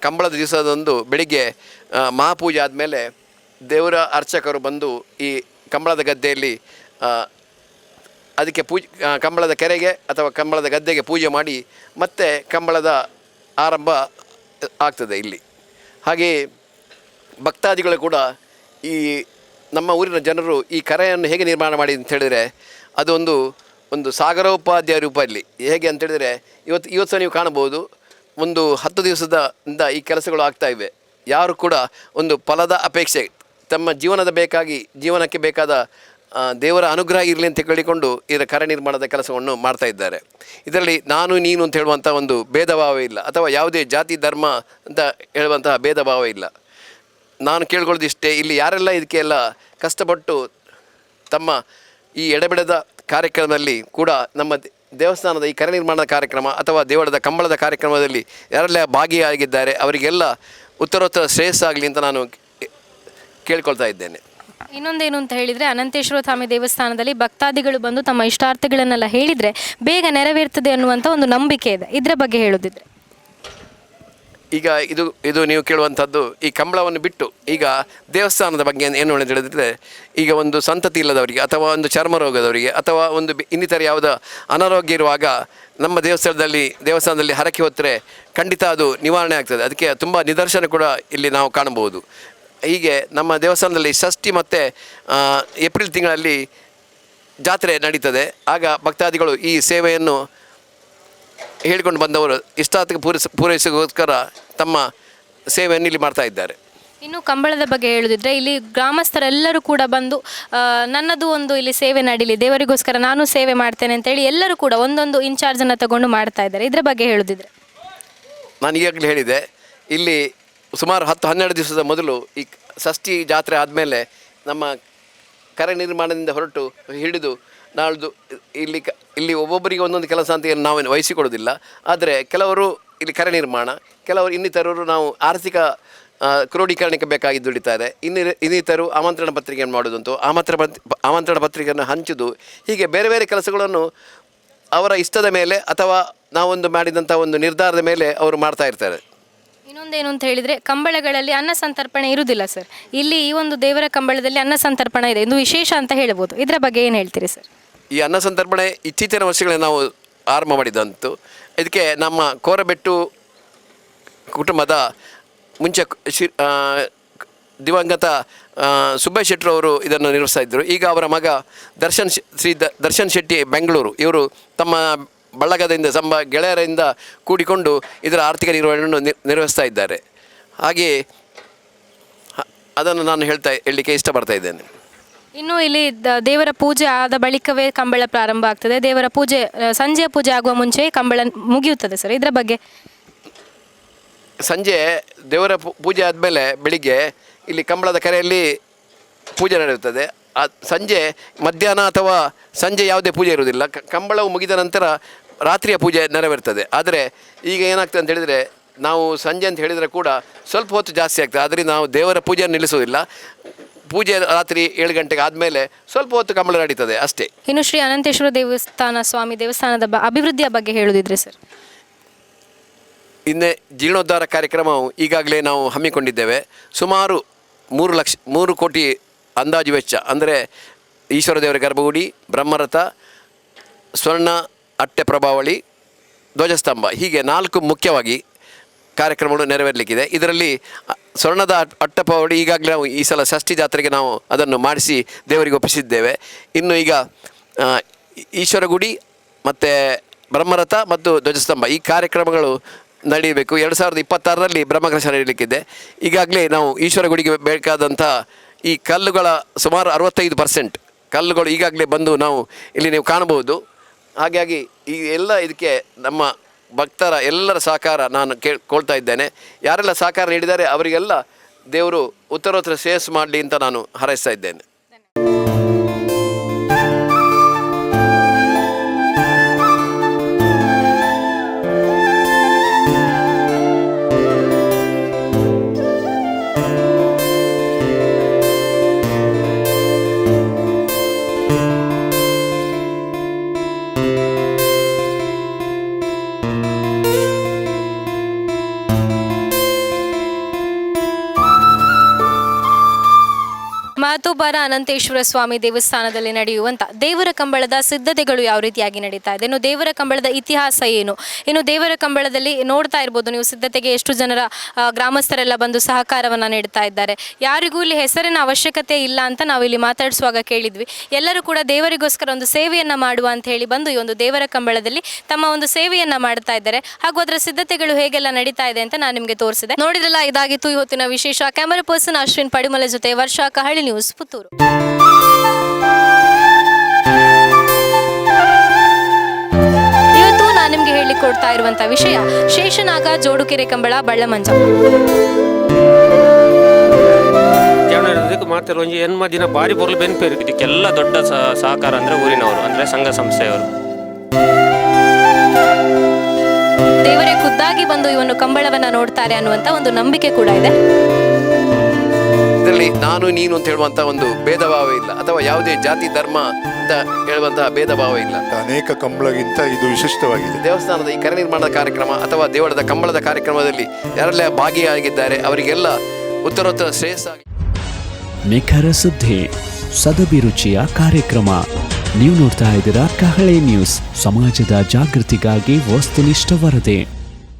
ಕಂಬಳದ ದಿವಸದಂದು ಬೆಳಿಗ್ಗೆ ಮಹಾಪೂಜೆ ಆದಮೇಲೆ ದೇವರ ಅರ್ಚಕರು ಬಂದು ಈ ಕಂಬಳದ ಗದ್ದೆಯಲ್ಲಿ ಅದಕ್ಕೆ ಕಂಬಳದ ಕೆರೆಗೆ ಅಥವಾ ಕಂಬಳದ ಗದ್ದೆಗೆ ಪೂಜೆ ಮಾಡಿ ಮತ್ತೆ ಕಂಬಳದ ಆರಂಭ ಆಗ್ತದೆ ಇಲ್ಲಿ. ಹಾಗೆಯೇ ಭಕ್ತಾದಿಗಳು ಕೂಡ ಈ ನಮ್ಮ ಊರಿನ ಜನರು ಈ ಕರೆಯನ್ನು ಹೇಗೆ ನಿರ್ಮಾಣ ಮಾಡಿ ಅಂತ ಹೇಳಿದರೆ, ಒಂದು ಸಾಗರೋಪಾಧ್ಯಾಯ ರೂಪದಲ್ಲಿ ಹೇಗೆ ಅಂತೇಳಿದರೆ, ಇವತ್ತು ಸಹ ನೀವು ಕಾಣಬಹುದು, ಒಂದು 10 ದಿವಸದಿಂದ ಈ ಕೆಲಸಗಳು ಆಗ್ತಾಯಿವೆ. ಯಾರು ಕೂಡ ಒಂದು ಫಲದ ಅಪೇಕ್ಷೆ, ತಮ್ಮ ಜೀವನಕ್ಕೆ ಬೇಕಾದ ದೇವರ ಅನುಗ್ರಹ ಇರಲಿ ಅಂತ ಕೇಳಿಕೊಂಡು ಇದರ ಕರೆ ನಿರ್ಮಾಣದ ಕೆಲಸವನ್ನು ಮಾಡ್ತಾ ಇದ್ದಾರೆ. ಇದರಲ್ಲಿ ನಾನು ನೀನು ಅಂತ ಹೇಳುವಂಥ ಒಂದು ಭೇದ ಭಾವ ಇಲ್ಲ, ಅಥವಾ ಯಾವುದೇ ಜಾತಿ ಧರ್ಮ ಅಂತ ಹೇಳುವಂತಹ ಭೇದ ಭಾವ ಇಲ್ಲ. ನಾನು ಕೇಳ್ಕೊಳ್ಳೋದಿಷ್ಟೇ, ಇಲ್ಲಿ ಯಾರೆಲ್ಲ ಇದಕ್ಕೆಲ್ಲ ಕಷ್ಟಪಟ್ಟು ತಮ್ಮ ಈ ಎಡೆಬಿಡದ ಕಾರ್ಯಕ್ರಮದಲ್ಲಿ ಕೂಡ ನಮ್ಮ ದೇವಸ್ಥಾನದ ಈ ಕರೆ ನಿರ್ಮಾಣದ ಕಾರ್ಯಕ್ರಮ ಅಥವಾ ದೇವಳದ ಕಂಬಳದ ಕಾರ್ಯಕ್ರಮದಲ್ಲಿ ಯಾರೆಲ್ಲ ಭಾಗಿಯಾಗಿದ್ದಾರೆ ಅವರಿಗೆಲ್ಲ ಉತ್ತರೋತ್ತರ ಶ್ರೇಯಸ್ಸಾಗಲಿ ಅಂತ ನಾನು ಕೇಳ್ಕೊಳ್ತಾ ಇದ್ದೇನೆ. ಇನ್ನೊಂದೇನು ಅಂತ ಹೇಳಿದರೆ, ಅನಂತೇಶ್ವರ ಸ್ವಾಮಿ ದೇವಸ್ಥಾನದಲ್ಲಿ ಭಕ್ತಾದಿಗಳು ಬಂದು ತಮ್ಮ ಇಷ್ಟಾರ್ಥಗಳನ್ನೆಲ್ಲ ಹೇಳಿದರೆ ಬೇಗ ನೆರವೇರ್ತದೆ ಅನ್ನುವಂಥ ಒಂದು ನಂಬಿಕೆ ಇದೆ. ಇದರ ಬಗ್ಗೆ ಹೇಳೋದಿದ್ರೆ? ಈಗ ಇದು ನೀವು ಕೇಳುವಂಥದ್ದು ಈ ಕಂಬಳವನ್ನು ಬಿಟ್ಟು ಈಗ ದೇವಸ್ಥಾನದ ಬಗ್ಗೆ ಏನು ಹೇಳಿದ್ರೆ, ಈಗ ಒಂದು ಸಂತತಿ ಇಲ್ಲದವರಿಗೆ ಅಥವಾ ಒಂದು ಚರ್ಮ ರೋಗದವರಿಗೆ ಅಥವಾ ಒಂದು ಇನ್ನಿತರ ಯಾವುದೋ ಅನಾರೋಗ್ಯ ಇರುವಾಗ ನಮ್ಮ ದೇವಸ್ಥಾನದಲ್ಲಿ ಹರಕೆ ಹೊತ್ತರೆ ಖಂಡಿತ ಅದು ನಿವಾರಣೆ ಆಗ್ತದೆ. ಅದಕ್ಕೆ ತುಂಬ ನಿದರ್ಶನ ಕೂಡ ಇಲ್ಲಿ ನಾವು ಕಾಣಬಹುದು. ಹೀಗೆ ನಮ್ಮ ದೇವಸ್ಥಾನದಲ್ಲಿ ಷಷ್ಠಿ ಮತ್ತು ಏಪ್ರಿಲ್ ತಿಂಗಳಲ್ಲಿ ಜಾತ್ರೆ ನಡೀತದೆ. ಆಗ ಭಕ್ತಾದಿಗಳು ಈ ಸೇವೆಯನ್ನು ಹೇಳಿಕೊಂಡು ಬಂದವರು ಇಷ್ಟಾರ್ಥಕ್ಕೆ ಪೂರೈಸೋಸ್ಕರ ತಮ್ಮ ಸೇವೆಯನ್ನು ಇಲ್ಲಿ ಮಾಡ್ತಾ ಇದ್ದಾರೆ. ಇನ್ನು ಕಂಬಳದ ಬಗ್ಗೆ ಹೇಳೋದಿದ್ರೆ, ಇಲ್ಲಿ ಗ್ರಾಮಸ್ಥರೆಲ್ಲರೂ ಕೂಡ ಬಂದು ನನ್ನದು ಒಂದು ಇಲ್ಲಿ ಸೇವೆ ನಡೀಲಿ, ದೇವರಿಗೋಸ್ಕರ ನಾನು ಸೇವೆ ಮಾಡ್ತೇನೆ ಅಂತೇಳಿ ಎಲ್ಲರೂ ಕೂಡ ಒಂದೊಂದು ಇನ್ಚಾರ್ಜನ್ನು ತಗೊಂಡು ಮಾಡ್ತಾ ಇದ್ದಾರೆ. ಇದರ ಬಗ್ಗೆ ಹೇಳೋದಿದ್ರೆ? ನಾನು ಈಗಾಗಲೇ ಹೇಳಿದೆ, ಇಲ್ಲಿ ಸುಮಾರು 10-12 ದಿವಸದ ಮೊದಲು ಈ ಷಷ್ಠಿ ಜಾತ್ರೆ ಆದಮೇಲೆ ನಮ್ಮ ಕರೆ ನಿರ್ಮಾಣದಿಂದ ಹೊರಟು ಹಿಡಿದು ನಾಳ್ದು ಇಲ್ಲಿ ಒಬ್ಬೊಬ್ಬರಿಗೆ ಒಂದೊಂದು ಕೆಲಸ ಅಂತ ನಾವು ವಹಿಸಿಕೊಡೋದಿಲ್ಲ. ಆದರೆ ಕೆಲವರು ಇಲ್ಲಿ ಕರೆ ನಿರ್ಮಾಣ, ಕೆಲವರು ಇನ್ನಿತರರು ನಾವು ಆರ್ಥಿಕ ಕ್ರೋಢೀಕರಣಕ್ಕೆ ಬೇಕಾಗಿ ದುಡಿತಾರೆ, ಇನ್ನಿತರು ಆಮಂತ್ರಣ ಪತ್ರಿಕೆಯನ್ನು ಮಾಡೋದಂತೂ ಆಮಂತ್ರಣ ಪತ್ರಿಕೆಯನ್ನು ಹಂಚೋದು, ಹೀಗೆ ಬೇರೆ ಬೇರೆ ಕೆಲಸಗಳನ್ನು ಅವರ ಇಷ್ಟದ ಮೇಲೆ ಅಥವಾ ನಾವೊಂದು ಮಾಡಿದಂಥ ಒಂದು ನಿರ್ಧಾರದ ಮೇಲೆ ಅವರು ಮಾಡ್ತಾ ಇರ್ತಾರೆ. ಇನ್ನೊಂದೇನು ಅಂತ ಹೇಳಿದರೆ, ಕಂಬಳಗಳಲ್ಲಿ ಅನ್ನ ಸಂತರ್ಪಣೆ ಇರುವುದಿಲ್ಲ ಸರ್. ಇಲ್ಲಿ ಈ ಒಂದು ದೇವರ ಕಂಬಳದಲ್ಲಿ ಅನ್ನ ಸಂತರ್ಪಣೆ ಇದೆ, ಇದು ವಿಶೇಷ ಅಂತ ಹೇಳ್ಬೋದು. ಇದರ ಬಗ್ಗೆ ಏನು ಹೇಳ್ತೀರಿ ಸರ್? ಈ ಅನ್ನ ಸಂತರ್ಪಣೆ ಇತ್ತೀಚಿನ ವರ್ಷಗಳಲ್ಲಿ ನಾವು ಆರಂಭ ಮಾಡಿದಂತು. ಇದಕ್ಕೆ ನಮ್ಮ ಕೋರಬೆಟ್ಟು ಕುಟುಂಬದ ಮುಂಚೆ ದಿವಂಗತ ಸುಬ್ಬಯ್ಯ ಶೆಟ್ಟರು ಅವರು ಇದನ್ನು ನಿರ್ವಹಿಸ್ತಾ ಇದ್ದರು. ಈಗ ಅವರ ಮಗ ದರ್ಶನ್ ಶೆಟ್ಟಿ ಬೆಂಗಳೂರು, ಇವರು ತಮ್ಮ ಬಳಗದಿಂದ ಗೆಳೆಯರಿಂದ ಕೂಡಿಕೊಂಡು ಇದರ ಆರ್ಥಿಕ ನಿರ್ವಹಣೆಯನ್ನು ನಿರ್ವಹಿಸ್ತಾ ಇದ್ದಾರೆ. ಹಾಗೆಯೇ ಅದನ್ನು ನಾನು ಹೇಳಲಿಕ್ಕೆ ಇಷ್ಟಪಡ್ತಾ ಇದ್ದೇನೆ. ಇನ್ನು ಇಲ್ಲಿ ದೇವರ ಪೂಜೆ ಆದ ಬಳಿಕವೇ ಕಂಬಳ ಪ್ರಾರಂಭ ಆಗ್ತದೆ. ದೇವರ ಪೂಜೆ ಸಂಜೆಯ ಪೂಜೆ ಆಗುವ ಮುಂಚೆ ಕಂಬಳ ಮುಗಿಯುತ್ತದೆ ಸರ್. ಇದರ ಬಗ್ಗೆ ಸಂಜೆ ದೇವರ ಪೂಜೆ ಆದಮೇಲೆ ಬೆಳಿಗ್ಗೆ ಇಲ್ಲಿ ಕಂಬಳದ ಕೆರೆಯಲ್ಲಿ ಪೂಜೆ ನಡೆಯುತ್ತದೆ. ಸಂಜೆ ಮಧ್ಯಾಹ್ನ ಅಥವಾ ಸಂಜೆ ಯಾವುದೇ ಪೂಜೆ ಇರುವುದಿಲ್ಲ. ಕಂಬಳವು ಮುಗಿದ ನಂತರ ರಾತ್ರಿಯ ಪೂಜೆ ನೆರವೇರ್ತದೆ. ಆದರೆ ಈಗ ಏನಾಗ್ತದೆ ಅಂತ ಹೇಳಿದರೆ, ನಾವು ಸಂಜೆ ಅಂತ ಹೇಳಿದರೆ ಕೂಡ ಸ್ವಲ್ಪ ಹೊತ್ತು ಜಾಸ್ತಿ ಆಗ್ತದೆ. ಆದ್ದರಿಂದ ನಾವು ದೇವರ ಪೂಜೆಯನ್ನು ನಿಲ್ಲಿಸೋದಿಲ್ಲ. ಪೂಜೆ ರಾತ್ರಿ 7 ಗಂಟೆಗೆ ಆದಮೇಲೆ ಸ್ವಲ್ಪ ಹೊತ್ತು ಕಂಬಳ ನಡೀತದೆ ಅಷ್ಟೇ. ಇನ್ನು ಶ್ರೀ ಅನಂತೇಶ್ವರ ಸ್ವಾಮಿ ದೇವಸ್ಥಾನದ ಅಭಿವೃದ್ಧಿಯ ಬಗ್ಗೆ ಹೇಳುವುದಿದ್ರೆ ಸರ್? ಇನ್ನೇ ಜೀರ್ಣೋದ್ಧಾರ ಕಾರ್ಯಕ್ರಮವು ಈಗಾಗಲೇ ನಾವು ಹಮ್ಮಿಕೊಂಡಿದ್ದೇವೆ. ಸುಮಾರು 3 ಕೋಟಿ ಅಂದಾಜು ವೆಚ್ಚ. ಅಂದರೆ ಈಶ್ವರ ದೇವರ ಗರ್ಭಗುಡಿ, ಬ್ರಹ್ಮರಥ, ಸ್ವರ್ಣ ಅಟ್ಟೆ ಪ್ರಭಾವಳಿ, ಧ್ವಜಸ್ತಂಭ, ಹೀಗೆ 4 ಮುಖ್ಯವಾಗಿ ಕಾರ್ಯಕ್ರಮಗಳು ನೆರವೇರಲಿಕ್ಕಿದೆ. ಇದರಲ್ಲಿ ಸ್ವರ್ಣದ ಅಟ್ಟಪ್ರಭಾವಳಿ ಈಗಾಗಲೇ ನಾವು ಈ ಸಲ ಷಷ್ಠಿ ಜಾತ್ರೆಗೆ ನಾವು ಅದನ್ನು ಮಾಡಿಸಿ ದೇವರಿಗೆ ಒಪ್ಪಿಸಿದ್ದೇವೆ. ಇನ್ನು ಈಗ ಈಶ್ವರ ಗುಡಿ ಮತ್ತು ಬ್ರಹ್ಮರಥ ಮತ್ತು ಧ್ವಜಸ್ತಂಭ ಈ ಕಾರ್ಯಕ್ರಮಗಳು ನಡೆಯಬೇಕು. 2026ರಲ್ಲಿ ಬ್ರಹ್ಮಕಲಶ ನಡೆಯಲಿಕ್ಕಿದೆ. ಈಗಾಗಲೇ ನಾವು ಈಶ್ವರ ಗುಡಿಗೆ ಬೇಕಾದಂಥ ಈ ಕಲ್ಲುಗಳ ಸುಮಾರು 65% ಕಲ್ಲುಗಳು ಈಗಾಗಲೇ ಬಂದು ನಾವು ಇಲ್ಲಿ ನೀವು ಕಾಣಬಹುದು. ಹಾಗಾಗಿ ಈ ಎಲ್ಲ ಇದಕ್ಕೆ ನಮ್ಮ ಭಕ್ತರ ಎಲ್ಲರ ಸಹಕಾರ ನಾನು ಕೇಳ್ಕೊಳ್ತಾ ಇದ್ದೇನೆ. ಯಾರೆಲ್ಲ ಸಹಕಾರ ನೀಡಿದ್ದಾರೆ ಅವರಿಗೆಲ್ಲ ದೇವರು ಉತ್ತರೋತ್ತರ ಶ್ರೇಯಸ್ಸು ಮಾಡಲಿ ಅಂತ ನಾನು ಹಾರೈಸ್ತಾ ಇದ್ದೇನೆ. ಮಾತೋಬಾರ ಅನಂತೇಶ್ವರ ಸ್ವಾಮಿ ದೇವಸ್ಥಾನದಲ್ಲಿ ನಡೆಯುವಂಥ ದೇವರ ಕಂಬಳದ ಸಿದ್ಧತೆಗಳು ಯಾವ ರೀತಿಯಾಗಿ ನಡೀತಾ ಇದೆ, ಇನ್ನು ದೇವರ ಕಂಬಳದ ಇತಿಹಾಸ ಏನು, ಇನ್ನು ದೇವರ ಕಂಬಳದಲ್ಲಿ ನೋಡ್ತಾ ಇರ್ಬೋದು ನೀವು ಸಿದ್ಧತೆಗೆ ಎಷ್ಟು ಜನರ ಗ್ರಾಮಸ್ಥರೆಲ್ಲ ಬಂದು ಸಹಕಾರವನ್ನು ನೀಡ್ತಾ ಇದ್ದಾರೆ. ಯಾರಿಗೂ ಇಲ್ಲಿ ಹೆಸರಿನ ಅವಶ್ಯಕತೆ ಇಲ್ಲ ಅಂತ ನಾವು ಇಲ್ಲಿ ಮಾತಾಡಿಸುವಾಗ ಕೇಳಿದ್ವಿ. ಎಲ್ಲರೂ ಕೂಡ ದೇವರಿಗೋಸ್ಕರ ಒಂದು ಸೇವೆಯನ್ನು ಮಾಡುವ ಅಂತ ಹೇಳಿ ಬಂದು ಈ ಒಂದು ದೇವರ ಕಂಬಳದಲ್ಲಿ ತಮ್ಮ ಒಂದು ಸೇವೆಯನ್ನು ಮಾಡ್ತಾ ಇದ್ದಾರೆ. ಹಾಗೂ ಅದರ ಸಿದ್ಧತೆಗಳು ಹೇಗೆಲ್ಲ ನಡೀತಾ ಇದೆ ಅಂತ ನಾನು ನಿಮಗೆ ತೋರಿಸಿದೆ. ನೋಡಿದ್ರಲ್ಲ, ಇದಾಗಿತ್ತು ಇವತ್ತಿನ ವಿಶೇಷ. ಕ್ಯಾಮರಾ ಪರ್ಸನ್ ಅಶ್ವಿನ್ ಪಡಿಮಲೆ ಜೊತೆ ವರ್ಷ, ಕಹಳೆ ನ್ಯೂಸ್, ಪುತ್ತೂರು. ಇವತ್ತು ನಾನು ನಿಮ್ಗೆ ಹೇಳಿಕ್ ಕೊಡ್ತಾ ಇರುವಂತ ವಿಷಯ ಶೇಷನಾಗ ಜೋಡುಕೆರೆ ಕಂಬಳ ಬಳ್ಳಮಂಜ. ಮಾಡ್ತಿರೋ ಎನ್ಮ ದಿನ ಬಾರಿ ಬರಲು ಬೆನ್ಪೇರು. ಇದಕ್ಕೆಲ್ಲ ದೊಡ್ಡ ಸಹಕಾರ ಅಂದರೆ ಊರಿನವರು, ಅಂದರೆ ಸಂಘ ಸಂಸ್ಥೆಯವರು. ದೇವರೇ ಖುದ್ದಾಗಿ ಬಂದು ಇವನು ಕಂಬಳವನ್ನ ನೋಡ್ತಾರೆ ಅನ್ನುವಂತ ಒಂದು ನಂಬಿಕೆ ಕೂಡ ಇದೆ. ಇದರಲ್ಲಿ ನಾನು ನೀನು ಅಂತ ಹೇಳುವಂಥ ಒಂದು ಭೇದ ಭಾವ ಇಲ್ಲ, ಅಥವಾ ಯಾವುದೇ ಜಾತಿ ಧರ್ಮ ಅಂತ ಹೇಳುವಂತಹ ಭೇದ ಭಾವ ಇಲ್ಲ. ಅನೇಕ ಕಂಬಳಗಿಂತ ಇದು ವಿಶಿಷ್ಟವಾಗಿದೆ. ದೇವಸ್ಥಾನದ ಈ ಕೆರೆ ನಿರ್ಮಾಣದ ಕಾರ್ಯಕ್ರಮ ಅಥವಾ ದೇವಳದ ಕಂಬಳದ ಕಾರ್ಯಕ್ರಮದಲ್ಲಿ ಯಾರೆಲ್ಲ ಭಾಗಿಯಾಗಿದ್ದಾರೆ ಅವರಿಗೆಲ್ಲ ಉತ್ತರೋತ್ತರ ಶ್ರೇಯಸ್ಸಾಗಿ. ನಿಖರ ಸುದ್ದಿ, ಸದಭಿರುಚಿಯ ಕಾರ್ಯಕ್ರಮ. ನೀವು ನೋಡ್ತಾ ಇದ್ದೀರಾ ಕಹಳೆ ನ್ಯೂಸ್, ಸಮಾಜದ ಜಾಗೃತಿಗಾಗಿ ವಸ್ತುನಿಷ್ಠ ವರದಿ.